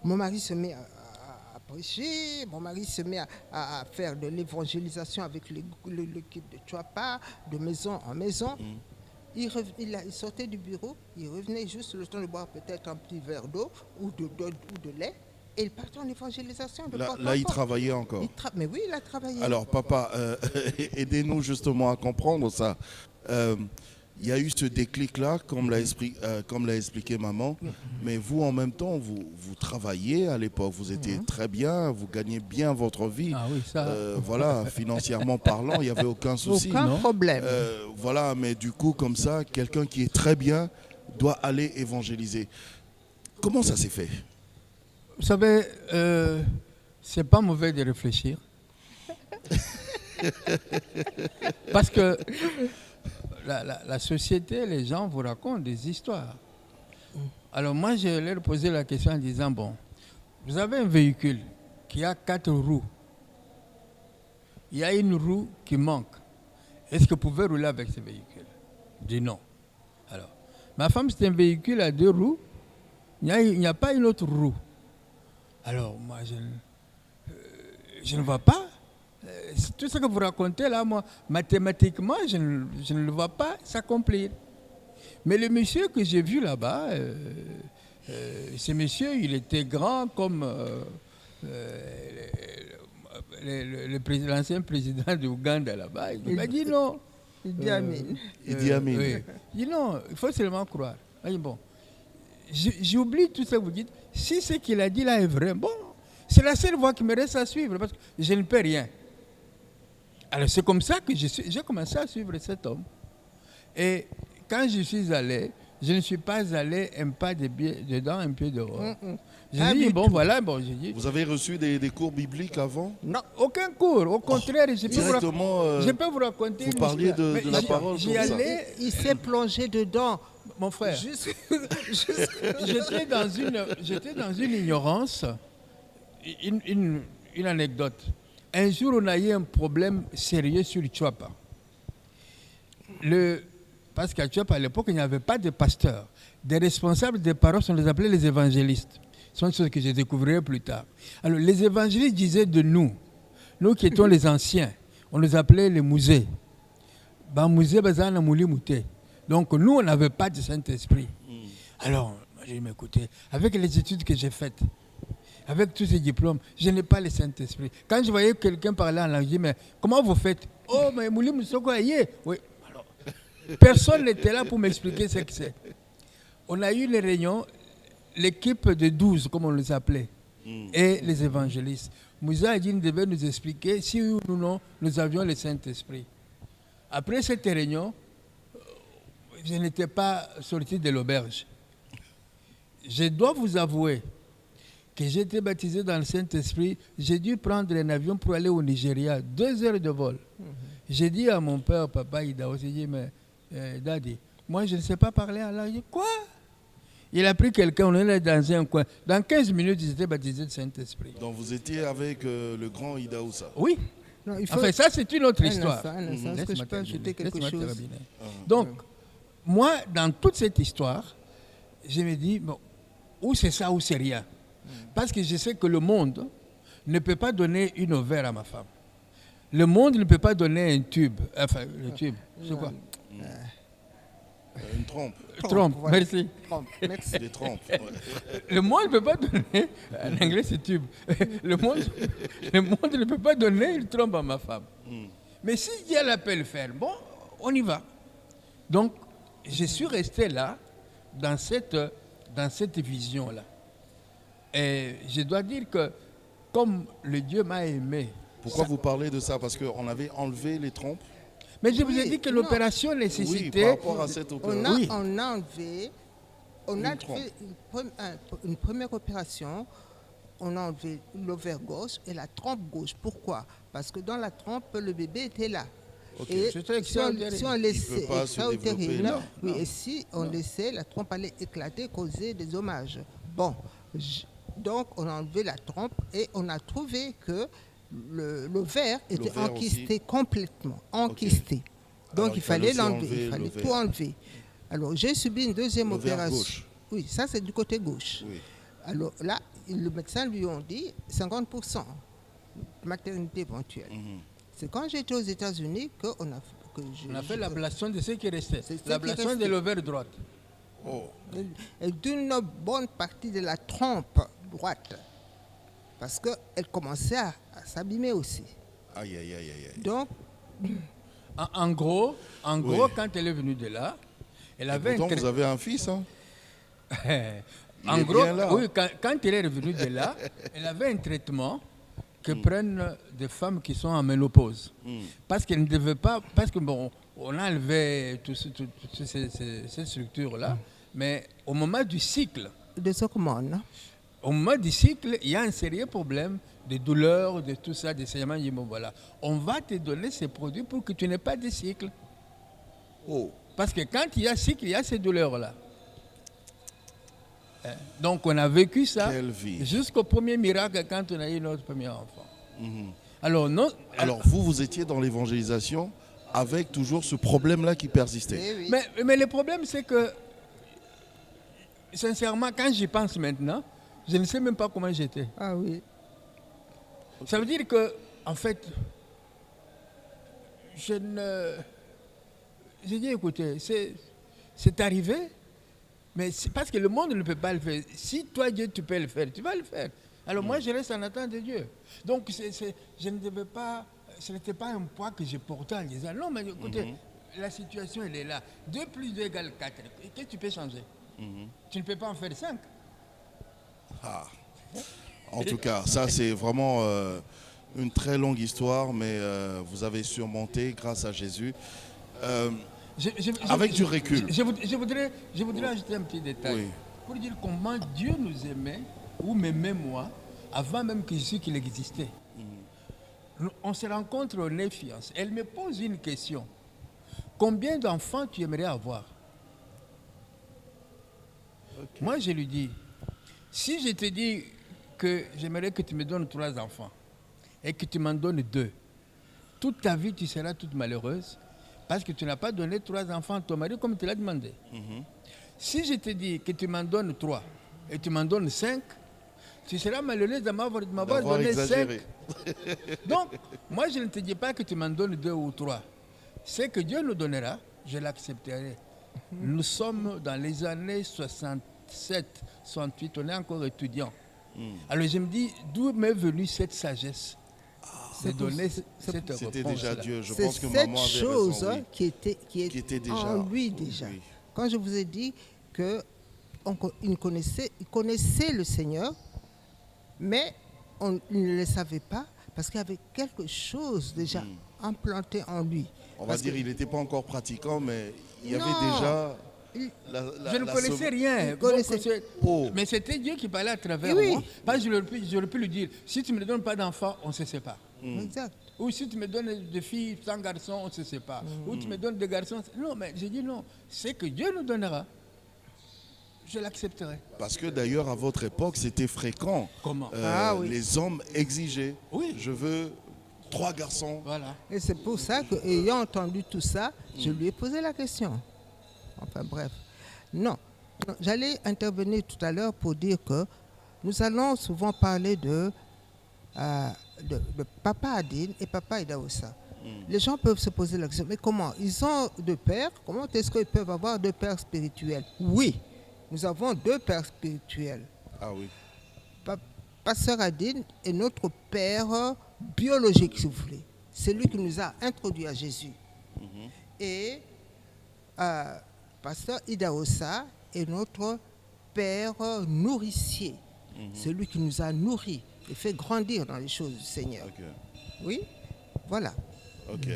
Mon mari se met à prêcher, mon mari se met à faire de l'évangélisation avec l'équipe de Chouapa, de maison en maison. Il sortait du bureau, il revenait juste le temps de boire peut-être un petit verre d'eau ou de lait. Et il partait en évangélisation. Là, il travaillait encore. Mais oui, il a travaillé. Alors, papa, aidez-nous justement à comprendre ça. Il y a eu ce déclic-là, comme l'a expliqué maman. Mais vous, en même temps, vous travailliez à l'époque. Vous étiez très bien, vous gagnez bien votre vie. Ah oui, ça. Voilà, financièrement parlant, il n'y avait aucun souci. Aucun problème. Voilà, mais du coup, comme ça, quelqu'un qui est très bien doit aller évangéliser. Comment ça s'est fait? Vous savez, c'est pas mauvais de réfléchir. Parce que la société, les gens vous racontent des histoires. Alors moi, je leur posé la question en disant, bon, vous avez un véhicule qui a 4 roues. Il y a une roue qui manque. Est-ce que vous pouvez rouler avec ce véhicule? Je dis non. Alors, ma femme, c'est un véhicule à 2 roues. Il n'y a pas une autre roue. Alors, moi, je ne vois pas. Tout ce que vous racontez là, moi, mathématiquement, je ne le vois pas s'accomplir. Mais le monsieur que j'ai vu là-bas, ce monsieur, il était grand comme l'ancien président de Ouganda là-bas. Il m'a dit non. Idi Amin. Idi Amin. Oui. Il dit non, il faut seulement croire. Il dit, bon, j'oublie tout ce que vous dites. Si ce qu'il a dit là est vrai, bon, c'est la seule voie qui me reste à suivre parce que je ne peux rien. Alors c'est comme ça que j'ai commencé à suivre cet homme. Et quand je suis allé, je ne suis pas allé un pas dedans, un pied dehors. J'ai dit, bon, voilà, bon, j'ai dit. Vous avez reçu des cours bibliques avant? Non, aucun cours. Au contraire, je peux vous raconter. Vous parliez de la parole j'y comme ça. allais, il s'est plongé dedans. Mon frère, j'étais dans une ignorance. Une anecdote. Un jour, on a eu un problème sérieux sur Tchouapa. Parce qu'à Tchouapa, à l'époque, il n'y avait pas de pasteur. Des responsables des paroisses, on les appelait les évangélistes. Ce sont des choses que je découvrirai plus tard. Alors, les évangélistes disaient de nous qui étions les anciens, on les appelait les musées. Donc, nous, on n'avait pas de Saint-Esprit. Alors, j'ai dit, mais écoutez, avec les études que j'ai faites, avec tous ces diplômes, je n'ai pas le Saint-Esprit. Quand je voyais quelqu'un parler en langue, je dis, mais comment vous faites? Oh, mais Mouli Moussoko, oui. Alors, personne n'était là pour m'expliquer ce que c'est. On a eu les réunions, l'équipe de 12, comme on les appelait, et les évangélistes. Moussa Adine devait nous expliquer si oui ou non nous avions le Saint-Esprit. Après cette réunion, je n'étais pas sorti de l'auberge. Je dois vous avouer que j'ai été baptisé dans le Saint-Esprit. J'ai dû prendre un avion pour aller au Nigeria, 2 heures de vol. J'ai dit à mon père, papa Idaho, j'ai dit, mais Daddy, moi je ne sais pas parler en langue. Il dit, quoi? Il a pris quelqu'un, on est dans un coin. Dans 15 minutes, j'étais baptisé de Saint-Esprit. Donc vous étiez avec le grand Idaoussa? Oui. Non, enfin, ça c'est une autre histoire. Est-ce que je peux ajouter quelque chose? Donc, moi, dans toute cette histoire, je me dis, bon, ou c'est ça ou c'est rien. Parce que je sais que le monde ne peut pas donner une ovaire à ma femme. Le monde ne peut pas donner un tube. Enfin, le tube, c'est quoi? Une trompe. Trompe, voilà. Merci. Merci. Des trompes. Ouais. Le monde ne peut pas donner, en anglais c'est tube, le monde ne peut pas donner une trompe à ma femme. Mais si Dieu l'appelle faire, bon, on y va. Donc, je suis resté là, dans cette vision-là. Et je dois dire que, comme le Dieu m'a aimé... Pourquoi vous parlez de ça? Parce qu'on avait enlevé les trompes? Mais je vous ai dit que l'opération nécessitait... Oui, par rapport à cette opération. On a enlevé... On a fait une première opération. On a enlevé l'ovaire gauche et la trompe gauche. Pourquoi? Parce que dans la trompe, le bébé était là. Okay. Et si on laissait et si on laissait, la trompe allait éclater, causer des dommages. Bon, donc on a enlevé la trompe et on a trouvé que l'ovaire était enquisté complètement, enquisté. Okay. Donc alors, il fallait l'enlever, il fallait tout enlever. Alors j'ai subi une deuxième opération. Gauche. Oui, ça c'est du côté gauche. Oui. Alors là, le médecin lui a dit 50% maternité éventuelle. C'est quand j'étais aux États-Unis qu'on a fait... On a fait l'ablation de ce qui restait. L'ablation de l'ovaire droite. Oh. Et d'une bonne partie de la trompe droite. Parce qu'elle commençait à s'abîmer aussi. Aïe, aïe, aïe, aïe. Donc... En gros, quand elle est venue de là, elle avait... Pourtant, vous avez un fils, hein? En gros, oui, quand elle est revenue de là, elle avait un traitement que prennent des femmes qui sont en ménopause. Parce qu'elles ne devaient pas... Parce que, bon, on a enlevé toutes ces structures-là, mais au moment du cycle... Au moment du cycle, il y a un sérieux problème de douleur, de tout ça, de saignements. Voilà. On va te donner ces produits pour que tu n'aies pas de cycle. Oh. Parce que quand il y a cycle, il y a ces douleurs-là. Donc on a vécu ça jusqu'au premier miracle quand on a eu notre premier enfant. Alors vous étiez dans l'évangélisation avec toujours ce problème-là qui persistait. Oui. Mais le problème, c'est que, sincèrement, quand j'y pense maintenant, je ne sais même pas comment j'étais. Ah oui. Ça veut dire que, en fait, j'ai dit, écoutez, c'est arrivé, mais c'est parce que le monde ne peut pas le faire. Si toi, Dieu, tu peux le faire, tu vas le faire. Alors moi, je reste en attente de Dieu. Donc, je ne devais pas, ce n'était pas un poids que je portais en disant, non, mais écoutez, la situation, elle est là. 2 plus 2 égale 4. Qu'est-ce que tu peux changer? Tu ne peux pas en faire 5. En tout cas, ça, c'est vraiment une très longue histoire, mais vous avez surmonté grâce à Jésus. Avec du recul. Je voudrais ajouter un petit détail. Oui. Pour dire comment Dieu nous aimait, ou m'aimait moi, avant même que je sais qu'il existait. On se rencontre au nez fiancé. Elle me pose une question. Combien d'enfants tu aimerais avoir? Okay. Moi, je lui dis, si je te dis que j'aimerais que tu me donnes 3 enfants et que tu m'en donnes 2, toute ta vie, tu seras toute malheureuse parce que tu n'as pas donné 3 enfants à ton mari comme tu l'as demandé. Si je te dis que tu m'en donnes 3 et tu m'en donnes 5, tu seras malheureuse de m'avoir donné exagéré. 5. Donc, moi, je ne te dis pas que tu m'en donnes 2 ou 3. Ce que Dieu nous donnera, je l'accepterai. Nous sommes dans les années 67, 68, on est encore étudiants. Alors je me dis, d'où m'est venue cette sagesse de donner cette réponse? C'était déjà Dieu. Je c'est pense que cette maman avait chose raison, oui. qui était déjà en lui déjà. Oui. Quand je vous ai dit qu'il connaissait le Seigneur, mais il ne le savait pas parce qu'il y avait quelque chose déjà implanté en lui. On va dire qu'il n'était pas encore pratiquant, mais il y avait déjà... Je ne connaissais rien. Mais c'était Dieu qui parlait à travers moi. Parce que j'aurais pu lui dire, si tu ne me donnes pas d'enfants, on se sépare. Exact. Ou si tu me donnes des filles sans garçons, on se sépare. Ou tu me donnes des garçons. Non, mais j'ai dit non. C'est que Dieu nous donnera. Je l'accepterai. Parce que d'ailleurs, à votre époque, c'était fréquent. Comment Les hommes exigeaient. Oui. Je veux 3 garçons. Voilà. Et c'est pour ça qu'ayant entendu tout ça, je lui ai posé la question. Enfin bref. Non. J'allais intervenir tout à l'heure pour dire que nous allons souvent parler de Papa Adine et Papa Idahosa. Les gens peuvent se poser la question, mais comment? Ils ont 2 pères, comment est-ce qu'ils peuvent avoir 2 pères spirituels? Oui, nous avons 2 pères spirituels. Ah oui. Pasteur Adine est notre père biologique, si vous voulez. C'est lui qui nous a introduits à Jésus. Et Pasteur Idahosa est notre père nourricier. C'est lui qui nous a nourris et fait grandir dans les choses du Seigneur. Okay. Oui, voilà. Ok.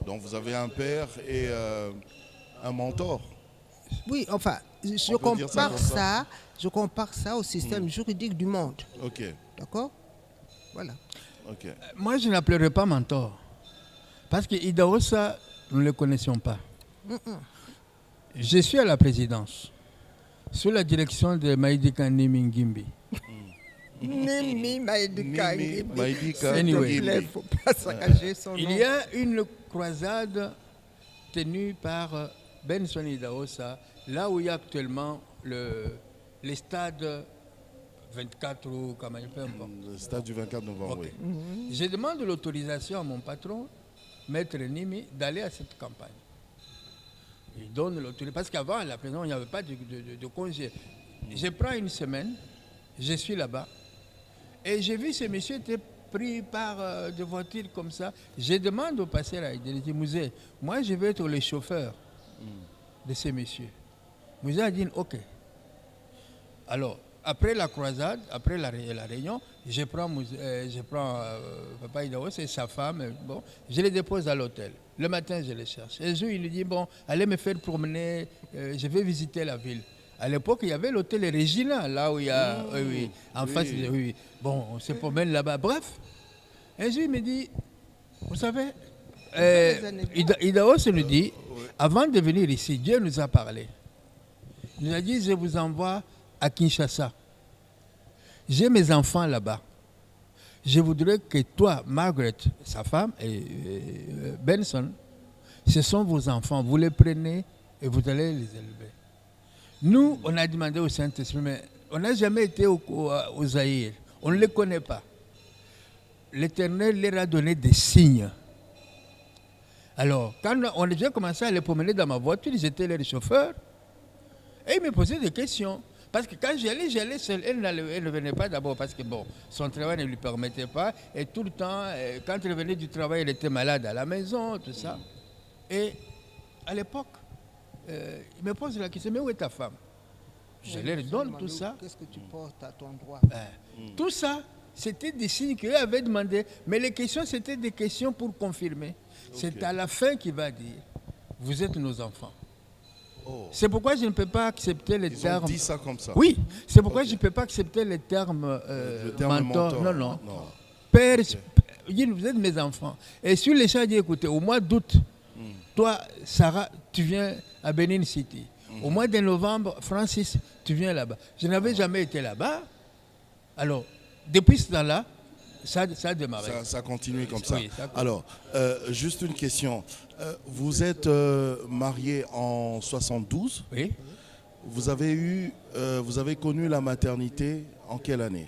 Donc vous avez un père et un mentor. Oui, enfin, je compare ça au système juridique du monde. Ok. D'accord? Voilà. Ok. Moi, je n'appellerai pas mentor. Parce que Idahosa, nous ne le connaissions pas. Je suis à la présidence, sous la direction de Maïdika Nimingimbi. Anyway. Il y a une croisade tenue par Benson Idahosa, là où il y a actuellement les stades 24 ou comment il peut importe. Le stade du 24 novembre, okay. Oui. Je demande l'autorisation à mon patron, Maître Nimi, d'aller à cette campagne. Il donne l'autorisation. Parce qu'avant, à la prison, il n'y avait pas de congé. Je prends une semaine, je suis là-bas, et j'ai vu ce monsieur était pris par des voitures comme ça. Je demande au pasteur à dit, Mouzé, moi je vais être le chauffeur de ces messieurs. Mouzé a dit, ok. Alors, après la croisade, après la réunion, je prends Papa Idahosa et sa femme, bon, je les dépose à l'hôtel. Le matin, je les cherche. Un jour, il lui dit, bon, allez me faire promener, je vais visiter la ville. À l'époque, il y avait l'hôtel Regina, là où il y a... en face, bon, on se promène là-bas. Bref, un jour, il me dit, vous savez, Idahosa nous dit, avant de venir ici, Dieu nous a parlé. Il nous a dit, je vous envoie à Kinshasa. J'ai mes enfants là-bas. Je voudrais que toi, Margaret, sa femme, et Benson, ce sont vos enfants. Vous les prenez et vous allez les élever. Nous, on a demandé au Saint-Esprit, mais on n'a jamais été au Zaïre. On ne les connaît pas. L'Éternel leur a donné des signes. Alors, quand j'ai commencé à les promener dans ma voiture, j'étais leur chauffeur, et ils me posaient des questions. Parce que quand j'allais seule, elle ne venait pas d'abord parce que bon, son travail ne lui permettait pas. Et tout le temps, quand elle venait du travail, elle était malade à la maison, tout ça. Et à l'époque, il me pose la question, mais où est ta femme? Je leur donne tout ça. Qu'est-ce que tu portes à ton droit? Tout ça, C'était des signes qu'eux avaient demandé. Mais les questions, c'était des questions pour confirmer. C'est à la fin qu'il va dire, vous êtes nos enfants. Oh. C'est pourquoi je ne peux pas accepter les termes... Ils ont dit ça comme ça. Oui, c'est pourquoi je ne peux pas accepter les termes, Le terme mentor. mentor. Non. Père, vous êtes mes enfants. Et sur les champs, il dit, écoutez, au mois d'août, toi, Sarah, tu viens à Benin City. Au mois de novembre, Francis, tu viens là-bas. Je n'avais jamais été là-bas. Alors, depuis ce temps-là, ça a démarré. Ça a continué comme ça. Oui, ça a continué. Alors, juste une question. Vous êtes marié en 72. Oui. Vous avez connu la maternité en quelle année?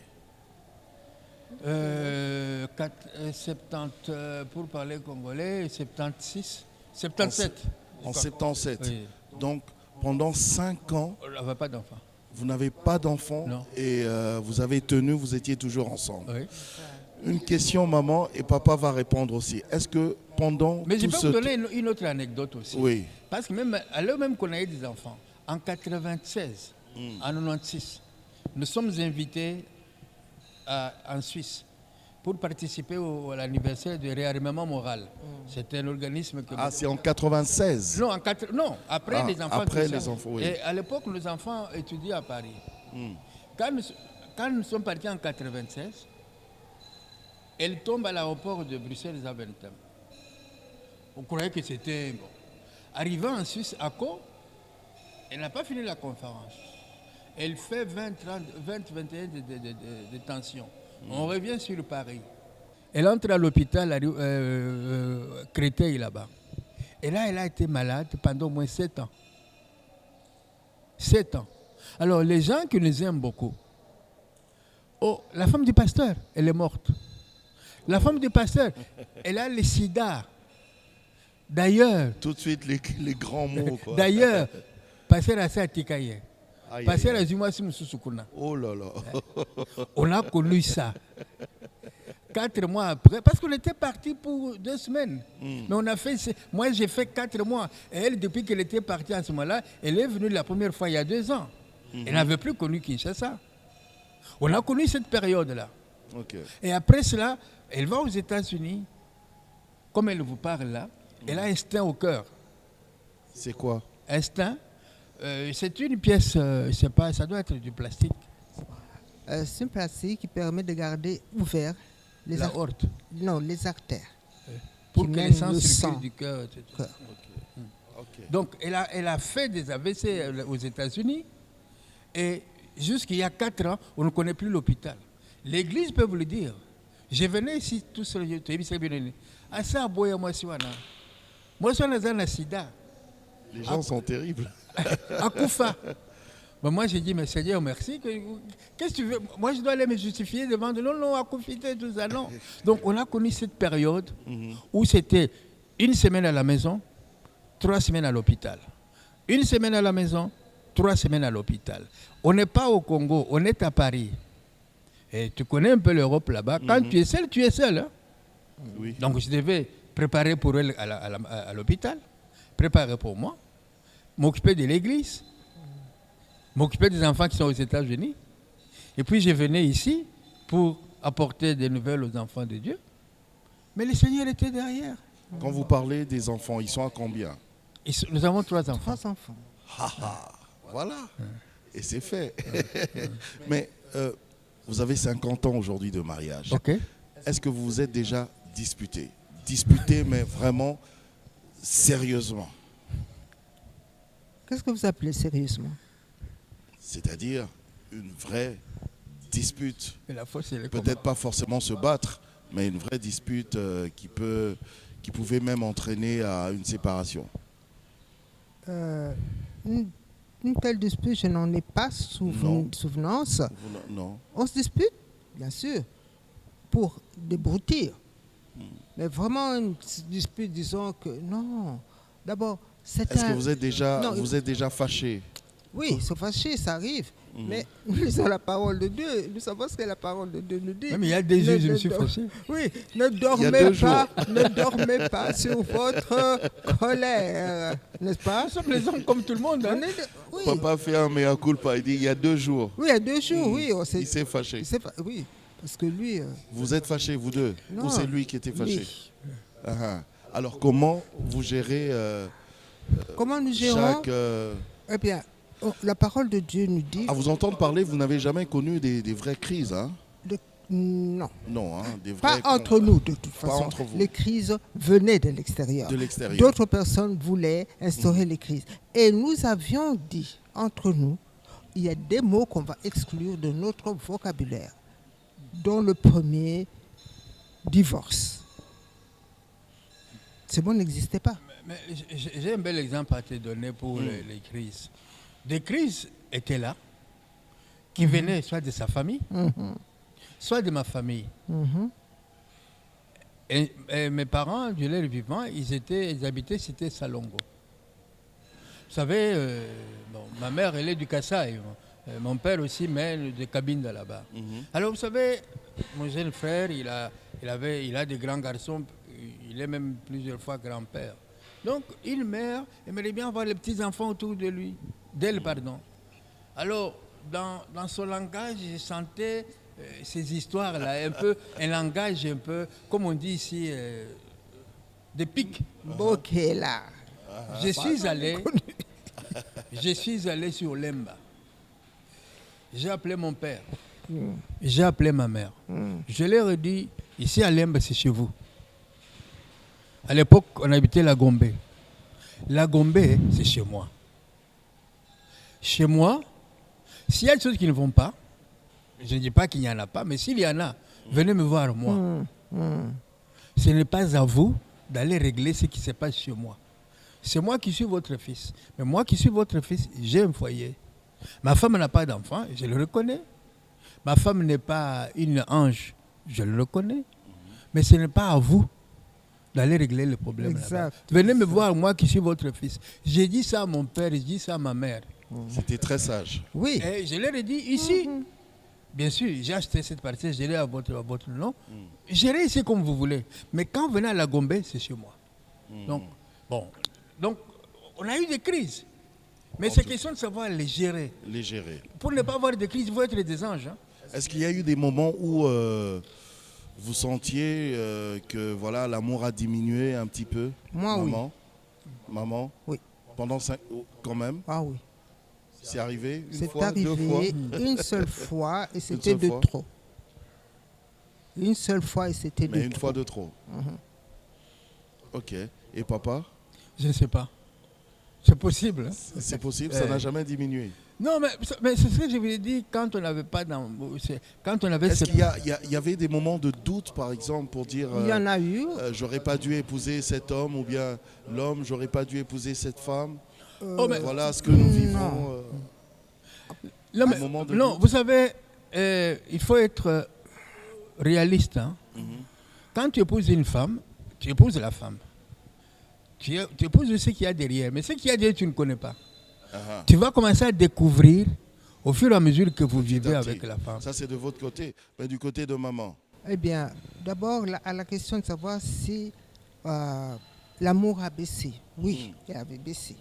70, pour parler congolais, 76, 77. En 77. Oui. Donc, pendant 5 ans, On n'avait pas d'enfant. vous n'avez pas d'enfant Non. et vous avez tenu, vous étiez toujours ensemble. Oui. Une question, maman, et papa va répondre aussi. Est-ce que pendant Mais je tout peux ce vous donner une autre anecdote aussi. Oui. Parce que même, alors même qu'on a eu des enfants, en 96, en 96, nous sommes invités en Suisse pour participer à l'anniversaire du réarmement moral. C'était un organisme que... Ah, c'est en 96. Non, après Ah, les enfants. après tout ça. les enfants, oui. Et à l'époque, nos enfants étudiaient à Paris. Quand nous sommes partis en 96, elle tombe à l'aéroport de Bruxelles-Zaventem. On croyait que c'était... Bon. Arrivant en Suisse, à Caux, elle n'a pas fini la conférence. Elle fait 20-21 de tension. On revient sur Paris. Elle entre à l'hôpital Créteil là-bas. Et là, elle a été malade pendant au moins 7 ans. 7 ans. Alors, les gens qui nous aiment beaucoup, la femme du pasteur, elle est morte. La femme du pasteur, elle a le sida. D'ailleurs, Tout de suite, les grands mots. Quoi. d'ailleurs, pasteur a ça à Tikaye. Aïe, Pasteur aïe, a aïe. Zuma Simususukuna. Oh là là. On a connu ça. 4 mois après, parce qu'on était parti pour 2 semaines. Mais on a fait, moi j'ai fait 4 mois. Et elle, depuis qu'elle était partie à ce moment-là, elle est venue la première fois il y a 2 ans. Elle n'avait plus connu Kinshasa. On a connu cette période-là. Ok. Et après cela, elle va aux États-Unis. Comme elle vous parle là, elle a instinct au cœur. C'est quoi? Instinct, c'est une pièce, je sais pas, ça doit être du plastique. C'est un plastique qui permet de garder ouvert les L'aorte. Non, les artères. Pour qui que le mènent sang le circule sang. du cœur. Cœur. Ok. Donc, elle a fait des AVC aux États-Unis. Et jusqu'il y a 4 ans, on ne connaît plus l'hôpital. L'Église peut vous le dire. Je venais ici tout seul. Je suis venu. À ça, moi, je suis dans le sida. Les gens sont terribles. À Koufa. Ben moi, j'ai dit, mais Seigneur, merci. Qu'est-ce que tu veux? Moi, je dois aller me justifier devant. Non, à Koufité, tout ça, non. Donc, on a connu cette période où c'était 1 semaine à la maison, 3 semaines à l'hôpital. 1 semaine à la maison, 3 semaines à l'hôpital. On n'est pas au Congo, on est à Paris. Et tu connais un peu l'Europe là-bas. Quand tu es seul, tu es seul. Hein? Oui. Donc, je devais préparer pour elle à l'hôpital, préparer pour moi, m'occuper de l'église, m'occuper des enfants qui sont aux États-Unis. Et puis, je venais ici pour apporter des nouvelles aux enfants de Dieu. Mais le Seigneur était derrière. Quand vous parlez des enfants, ils sont à combien? Nous avons 3 enfants. 3 enfants. Voilà. Et c'est fait. Mais vous avez 50 ans aujourd'hui de mariage. OK. Est-ce que vous vous êtes déjà disputé? Disputé, mais vraiment sérieusement. Qu'est-ce que vous appelez sérieusement? C'est-à-dire une vraie dispute. Et la faute, c'est le Peut-être pas forcément se battre, mais une vraie dispute qui pouvait même entraîner à une séparation. Une telle dispute, je n'en ai pas souvenance. Non. On se dispute, bien sûr, pour débroutir. Mais vraiment une dispute, disons que non. D'abord, c'est Est-ce que vous êtes déjà fâché? Oui, se fâcher, ça arrive. Mais nous lisons la parole de Dieu. Nous savons ce que la parole de Dieu nous dit. Même il y a des jours, je me suis fâché. Oui, ne dormez pas sur votre colère. N'est-ce pas? Nous sommes les hommes comme tout le monde. Hein? Oui. Papa fait un mea culpa, il dit il y a 2 jours. Oui, il y a 2 jours, oui. Il s'est fâché. Oui. Parce que lui... Vous êtes fâchés, vous deux? Non, ou c'est lui qui était fâché? lui. Alors, comment vous gérez Comment nous gérons chaque... Eh bien, la parole de Dieu nous dit... À vous entendre parler, vous n'avez jamais connu des vraies crises, hein? Non. Non, hein, des Pas vraies... entre nous, de toute Pas façon. entre vous. Les crises venaient de l'extérieur. De l'extérieur. D'autres personnes voulaient instaurer les crises. Et nous avions dit, entre nous, il y a des mots qu'on va exclure de notre vocabulaire, dont le premier, divorce. Ce mot n'existait pas. Mais j'ai un bel exemple à te donner pour les crises. Des crises étaient là, qui venaient soit de sa famille, soit de ma famille. Et mes parents, du leur vivant, ils habitaient cité Salongo. Vous savez, ma mère, elle est du Kassai. Mon père aussi mène des cabines de là-bas. Alors, vous savez, mon jeune frère, il a des grands garçons. Il est même plusieurs fois grand-père. Donc, il meurt, il aimerait bien avoir les petits-enfants autour de lui, d'elle, pardon. Alors, dans son langage, je sentais ces histoires-là, un langage un peu, comme on dit ici, des pics. Ok, là. Je suis allé sur Lemba. J'ai appelé mon père. J'ai appelé ma mère. Je leur ai dit, ici à Lemba, c'est chez vous. À l'époque, on habitait la Gombe. La Gombe, c'est chez moi. Chez moi, s'il y a des choses qui ne vont pas, je ne dis pas qu'il n'y en a pas, mais s'il y en a, venez me voir moi. Ce n'est pas à vous d'aller régler ce qui se passe chez moi. C'est moi qui suis votre fils. Mais moi qui suis votre fils, j'ai un foyer. Ma femme n'a pas d'enfant, je le reconnais. Ma femme n'est pas une ange, je le reconnais. Mais ce n'est pas à vous d'aller régler le problème là-bas. Venez me voir, moi qui suis votre fils. J'ai dit ça à mon père, j'ai dit ça à ma mère. C'était très sage. Oui. Et je leur ai dit, ici, bien sûr, j'ai acheté cette partie, je l'ai à votre nom. Gérez ici comme vous voulez. Mais quand vous venez à la Gombe, c'est chez moi. Donc, on a eu des crises. Mais c'est question de savoir les gérer. Les gérer. Pour ne pas avoir de crise, il faut être des anges. Hein. Est-ce qu'il y a eu des moments où vous sentiez que voilà, l'amour a diminué un petit peu? Moi, maman? Maman? Oui. Pendant 5 quand même? Ah oui. C'est arrivé une C'est fois, arrivé 2 fois? une seule fois et c'était de trop. Une seule fois et c'était de trop. Mais une fois de trop. Ok. Et papa? Je ne sais pas. C'est possible. Hein? C'est possible, ça n'a jamais diminué. Non, mais c'est ce que je vous ai dit quand on n'avait pas quand on avait. Est-ce qu'il y avait des moments de doute, par exemple, pour dire il y en a eu. J'aurais pas dû épouser cet homme, ou bien l'homme, j'aurais pas dû épouser cette femme. Voilà ce que nous vivons. Non, vous savez, il faut être réaliste. Hein? Quand tu épouses une femme, tu épouses la femme. Tu épouses ce qu'il y a derrière, mais ce qu'il y a derrière, tu ne connais pas. Tu vas commencer à découvrir au fur et à mesure que vous vivez avec la femme. Ça, c'est de votre côté, mais du côté de maman. Eh bien, d'abord, à la question de savoir si l'amour a baissé. Oui, il avait baissé.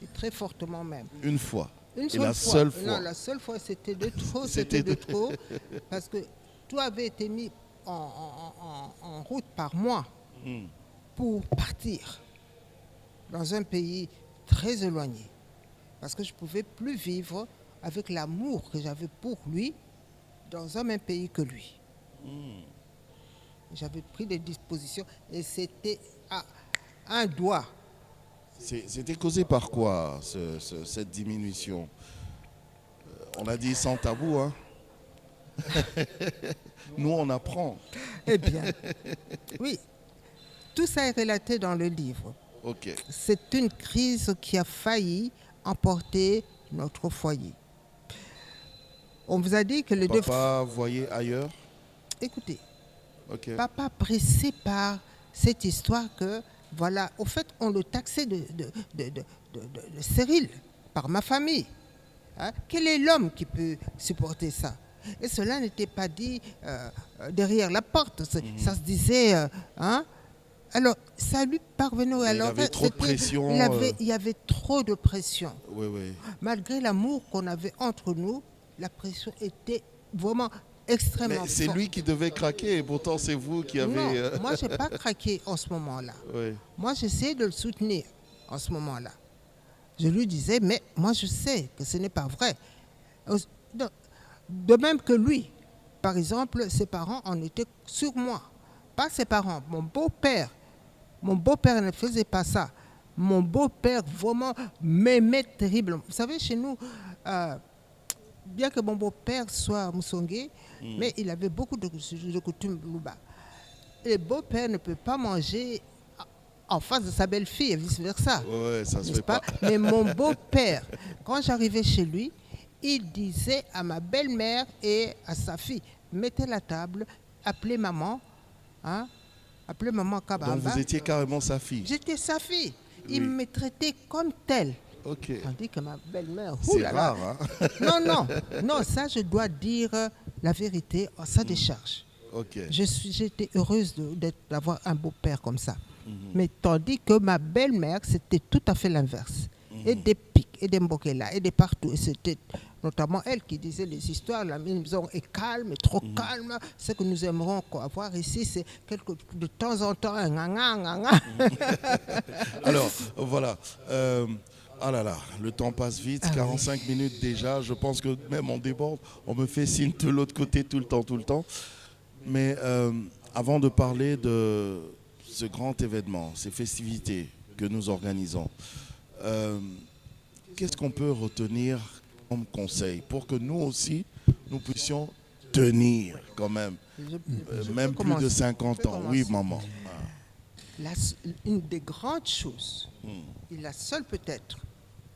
Et très fortement même. Une fois. Une seule fois. Non, la seule fois, c'était de trop. C'était de trop. Parce que tout avait été mis en route par moi pour partir dans un pays très éloigné. Parce que je ne pouvais plus vivre avec l'amour que j'avais pour lui dans un même pays que lui. J'avais pris des dispositions et c'était à un doigt. C'était causé par quoi, cette diminution? On a dit sans tabou, hein? Nous, on apprend. Eh bien, oui. Tout ça est relaté dans le livre. Okay. C'est une crise qui a failli emporter notre foyer. On vous a dit que le Papa voyait ailleurs? Écoutez, okay. Papa pressé par cette histoire que, voilà, au fait, on le taxait de stérile par ma famille. Hein? Quel est l'homme qui peut supporter ça? Et cela n'était pas dit derrière la porte. Ça se disait, hein? Alors, ça lui parvenait. Il avait trop de pression. Il y avait trop de pression. Oui, oui. Malgré l'amour qu'on avait entre nous, la pression était vraiment extrêmement Mais c'est fort. lui qui devait craquer et pourtant c'est vous qui avez... Non, moi, je n'ai pas craqué en ce moment-là. Oui. Moi, j'essayais de le soutenir en ce moment-là. Je lui disais, mais moi, je sais que ce n'est pas vrai. De même que lui, par exemple, ses parents en étaient sur moi. Pas ses parents, mon beau-père. Mon beau-père ne faisait pas ça. Mon beau-père vraiment m'aimait terriblement. Vous savez, chez nous, bien que mon beau-père soit Moussongué, mais il avait beaucoup de coutumes Louba. Le beau-père ne peut pas manger en face de sa belle-fille et vice-versa. Ouais, ça se fait pas. Mais mon beau-père, quand j'arrivais chez lui, il disait à ma belle-mère et à sa fille, mettez la table, appelez maman, hein, appelez maman Kabamba. Donc vous étiez carrément sa fille. J'étais sa fille. Il Oui. me traitait comme telle. Ok. Tandis que ma belle-mère, C'est rare, hein? Non, ça je dois dire la vérité en sa décharge. Ok. J'étais heureuse d'avoir un beau-père comme ça. Mais tandis que ma belle-mère, c'était tout à fait l'inverse. Et des pics, et des mbokela, et des partout. Et c'était notamment elle qui disait les histoires. La maison est calme, trop calme. Ce que nous aimerons avoir ici, c'est de temps en temps un nga. Alors, voilà. Ah là là, le temps passe vite, 45 minutes déjà. Je pense que même on déborde. On me fait signe de l'autre côté tout le temps. Mais avant de parler de ce grand événement, ces festivités que nous organisons, qu'est-ce qu'on peut retenir comme conseil pour que nous aussi, nous puissions tenir quand même, même plus de 50 ans. Oui, maman. Une des grandes choses, et la seule peut-être,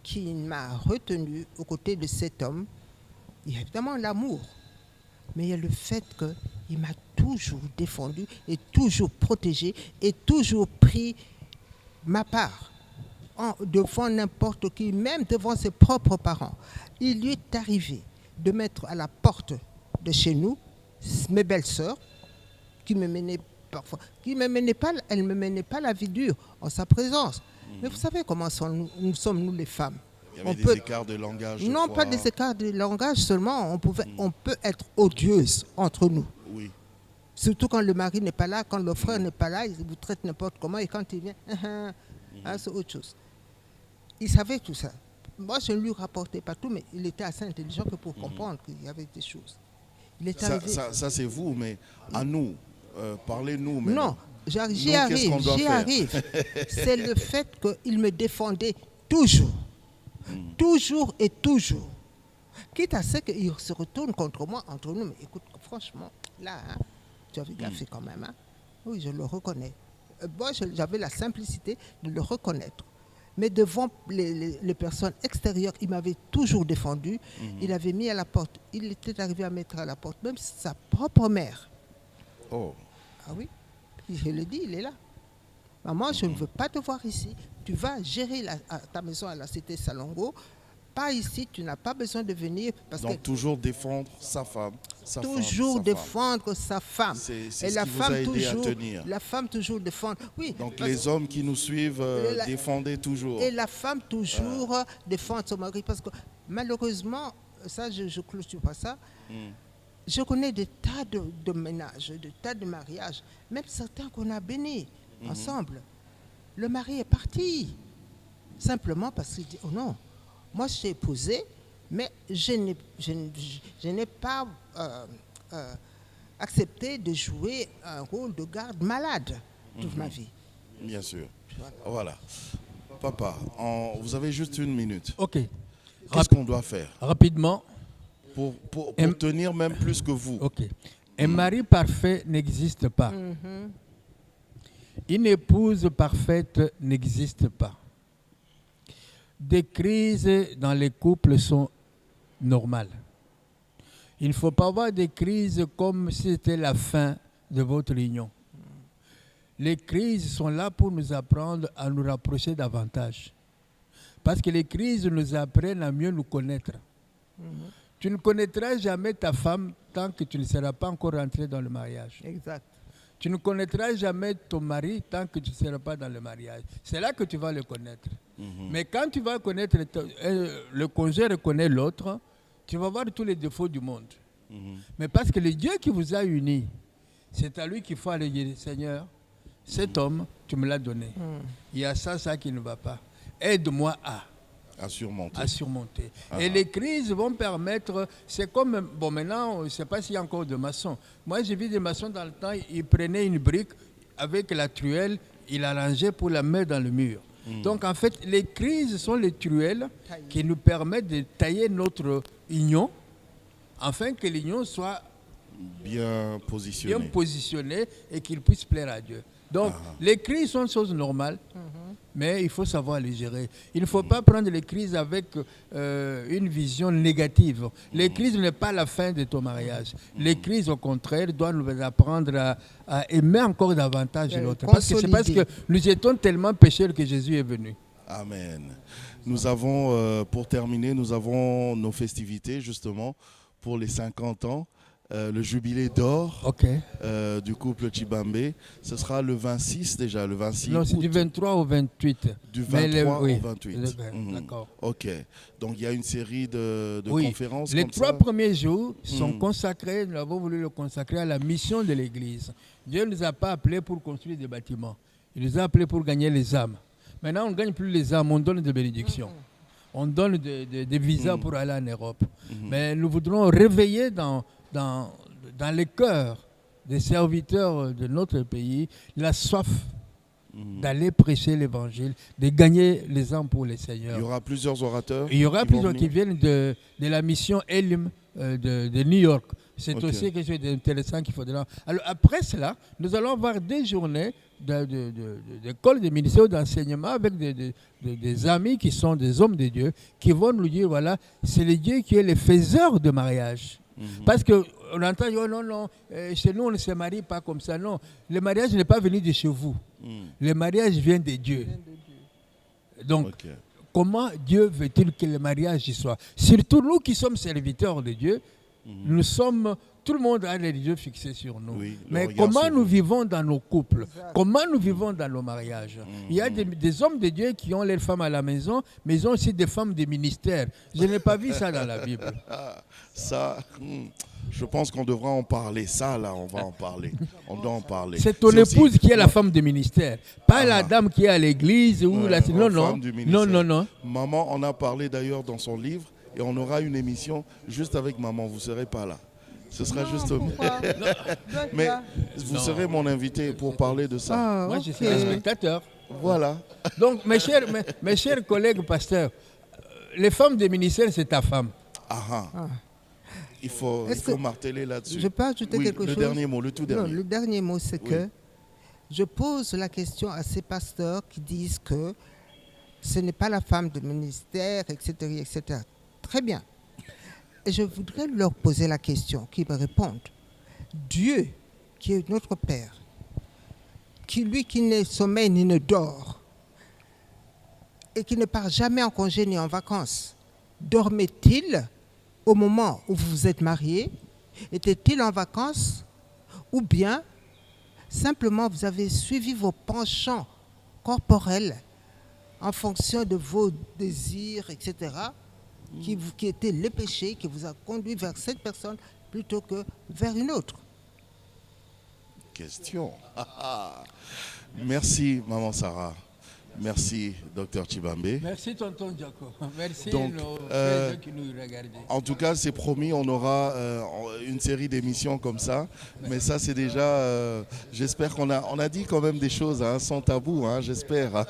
qui m'a retenu aux côtés de cet homme, il y a évidemment l'amour, mais il y a le fait qu'il m'a toujours défendu et toujours protégé et toujours pris ma part devant n'importe qui, même devant ses propres parents. Il lui est arrivé de mettre à la porte de chez nous mes belles-sœurs qui me menaient parfois, elles ne me menaient pas la vie dure en sa présence. Mais vous savez comment nous sommes, nous les femmes. Il y avait des écarts de langage. Non, pas des écarts de langage seulement. On peut être odieuse entre nous. Oui. Surtout quand le mari n'est pas là, quand le frère n'est pas là, il vous traite n'importe comment. Et quand il vient, c'est autre chose. Il savait tout ça. Moi, je ne lui rapportais pas tout, mais il était assez intelligent que pour comprendre qu'il y avait des choses. Il est arrivé. Ça c'est vous, mais à nous, parlez-nous. Non, j'y arrive. C'est le fait qu'il me défendait toujours. Toujours et toujours. Quitte à ce qu'il se retourne contre moi, entre nous. Mais écoute, franchement, là, tu avais gaffé quand même. Oui, je le reconnais. Moi, j'avais la simplicité de le reconnaître. Mais devant les personnes extérieures, il m'avait toujours défendu. Il avait mis à la porte. Il était arrivé à mettre à la porte même sa propre mère. Oh. Ah oui, je le dis, il est là. Maman, je ne veux pas te voir ici. Tu vas gérer ta maison à la cité Salongo. Pas ici, tu n'as pas besoin de venir. Donc toujours défendre sa femme. Toujours défendre sa femme. C'est et ce la qui vous femme a aidé toujours, à tenir. La femme toujours défendre. Oui. Donc les hommes qui nous suivent défendaient toujours. Et la femme toujours défendre son mari. Parce que malheureusement, ça je ne clôture pas ça. Je connais des tas de ménages, des tas de mariages, même certains qu'on a bénis ensemble. Le mari est parti, simplement parce qu'il dit, oh non, moi je suis épousé, mais je n'ai pas accepté de jouer un rôle de garde malade toute ma vie. Bien sûr. Voilà. Papa, vous avez juste 1 minute. Ok. Qu'est-ce qu'on doit faire Rapidement. Pour tenir même plus que vous. Ok. Un mari parfait n'existe pas. Une épouse parfaite n'existe pas. Des crises dans les couples sont normales. Il ne faut pas avoir des crises comme si c'était la fin de votre union. Les crises sont là pour nous apprendre à nous rapprocher davantage. Parce que les crises nous apprennent à mieux nous connaître. Tu ne connaîtras jamais ta femme tant que tu ne seras pas encore rentré dans le mariage. Exact. Tu ne connaîtras jamais ton mari tant que tu ne seras pas dans le mariage. C'est là que tu vas le connaître. Mais quand tu vas connaître, le conjoint reconnaît l'autre, tu vas voir tous les défauts du monde. Mais parce que le Dieu qui vous a unis, c'est à lui qu'il faut aller dire, Seigneur, cet homme, tu me l'as donné. Il y a ça qui ne va pas. Aide-moi à surmonter. Et les crises vont permettre, c'est comme, bon maintenant, je ne sais pas s'il y a encore de maçons. Moi j'ai vu des maçons dans le temps, ils prenaient une brique avec la truelle, ils la rangeaient pour la mettre dans le mur. Donc en fait, les crises sont les truelles qui nous permettent de tailler notre union, afin que l'union soit bien positionné et qu'il puisse plaire à Dieu. Donc, les crises sont une chose normale, mais il faut savoir les gérer. Il ne faut pas prendre les crises avec une vision négative. Les crises n'est pas la fin de ton mariage. Les crises, au contraire, doivent nous apprendre à aimer encore davantage l'autre. Parce que c'est parce que nous étions tellement pécheurs que Jésus est venu. Amen. Nous avons, pour terminer, nous avons nos festivités, justement, pour les 50 ans. Le jubilé d'or du couple Tshibambe. Ce sera le 26 déjà, le 26 Non, c'est août. du 23 au 28. Du 23 au 28. D'accord. Ok. Donc il y a une série de conférences. Les comme 3 ça. premiers jours sont consacrés, nous avons voulu le consacrer à la mission de l'Église. Dieu ne nous a pas appelés pour construire des bâtiments. Il nous a appelés pour gagner les âmes. Maintenant, on ne gagne plus les âmes, on donne des bénédictions. On donne des visas pour aller en Europe. Mais nous voudrons réveiller dans les cœurs des serviteurs de notre pays la soif d'aller prêcher l'évangile, de gagner les âmes pour les seigneurs. Il y aura plusieurs orateurs. Il y aura plusieurs qui viennent de la mission Elim de New York. C'est aussi quelque chose d'intéressant qu'il faudra. Alors après cela, nous allons avoir des journées d'école, de ministère d'enseignement avec des amis qui sont des hommes de Dieu qui vont nous dire, voilà, c'est le Dieu qui est le faiseur de mariage. Parce qu'on entend, oh non, chez nous on ne se marie pas comme ça. Non, le mariage n'est pas venu de chez vous. Le mariage vient de Dieu. Donc, comment Dieu veut-il que le mariage y soit? Surtout nous qui sommes serviteurs de Dieu, nous sommes, tout le monde a les yeux fixés sur nous. Oui, mais comment nous vivons dans nos couples? Comment nous vivons dans nos mariages? Il y a des hommes de Dieu qui ont leurs femmes à la maison, mais ils ont aussi des femmes de ministère. Je n'ai pas vu ça dans la Bible. Ça, je pense qu'on devra en parler. Ça, là, on va en parler. On doit en parler. C'est ton épouse qui est la femme de ministère, pas la dame qui est à l'église ou la... Non. Maman en a parlé d'ailleurs dans son livre et on aura une émission juste avec maman. Vous ne serez pas là. Ce sera juste... Mais vous serez mon invité pour parler de ça. Moi, je suis un spectateur. Voilà. Donc, mes chers collègues pasteurs, les femmes de ministère, c'est ta femme. Il faut marteler là-dessus. Je peux ajouter quelque chose. Le dernier mot, le tout dernier. Non, le dernier mot, c'est que je pose la question à ces pasteurs qui disent que ce n'est pas la femme de ministère, etc., etc. Très bien. Et je voudrais leur poser la question, qu'ils me répondent. Dieu, qui est notre Père, qui ne sommeille ni ne dort, et qui ne part jamais en congé ni en vacances, dormait-il au moment où vous vous êtes mariés? Était-il en vacances? Ou bien, simplement, vous avez suivi vos penchants corporels en fonction de vos désirs, etc., qui étaient les péchés, qui vous a conduit vers cette personne plutôt que vers une autre? Question. Merci, Maman Sarah. Merci, Dr Tshibambe. Merci, tonton Jaco. Merci Donc, nos frères qui nous regardent. En tout cas, c'est promis, on aura une série d'émissions comme ça. Mais ça, c'est déjà... j'espère qu'on a dit quand même des choses sans tabou, j'espère.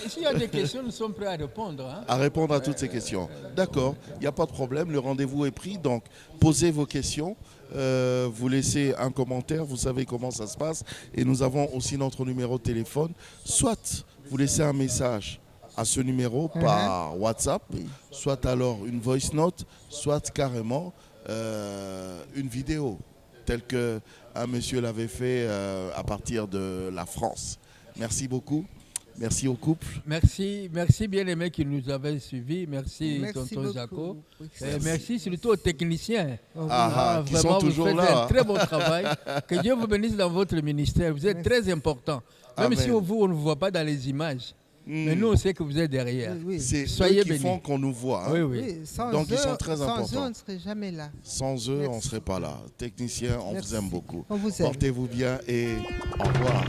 S'il y a des questions, nous sommes prêts à répondre. À répondre à toutes ces questions. D'accord, il n'y a pas de problème, le rendez-vous est pris. Donc, posez vos questions. Vous laissez un commentaire, vous savez comment ça se passe. Et nous avons aussi notre numéro de téléphone. Soit vous laissez un message à ce numéro par WhatsApp, soit alors une voice note, soit carrément une vidéo, telle qu'un monsieur l'avait fait à partir de la France. Merci beaucoup. Merci au couple. Merci bien-aimés qui nous avaient suivis. Merci tonton Jaco. Merci surtout aux techniciens. Qui sont toujours vous faites là. un très bon travail. Que Dieu vous bénisse dans votre ministère. Vous êtes très important. Même si vous, on ne vous voit pas dans les images. Mais nous, on sait que vous êtes derrière. C'est Soyez eux qui bénis. font qu'on nous voit. Hein. Oui, sans Donc, eux, ils sont très importants. Sans eux, on ne serait jamais là. Sans eux, Merci. on ne serait pas là. Techniciens, on Merci. vous aime beaucoup. On vous aime. Portez-vous bien et au revoir.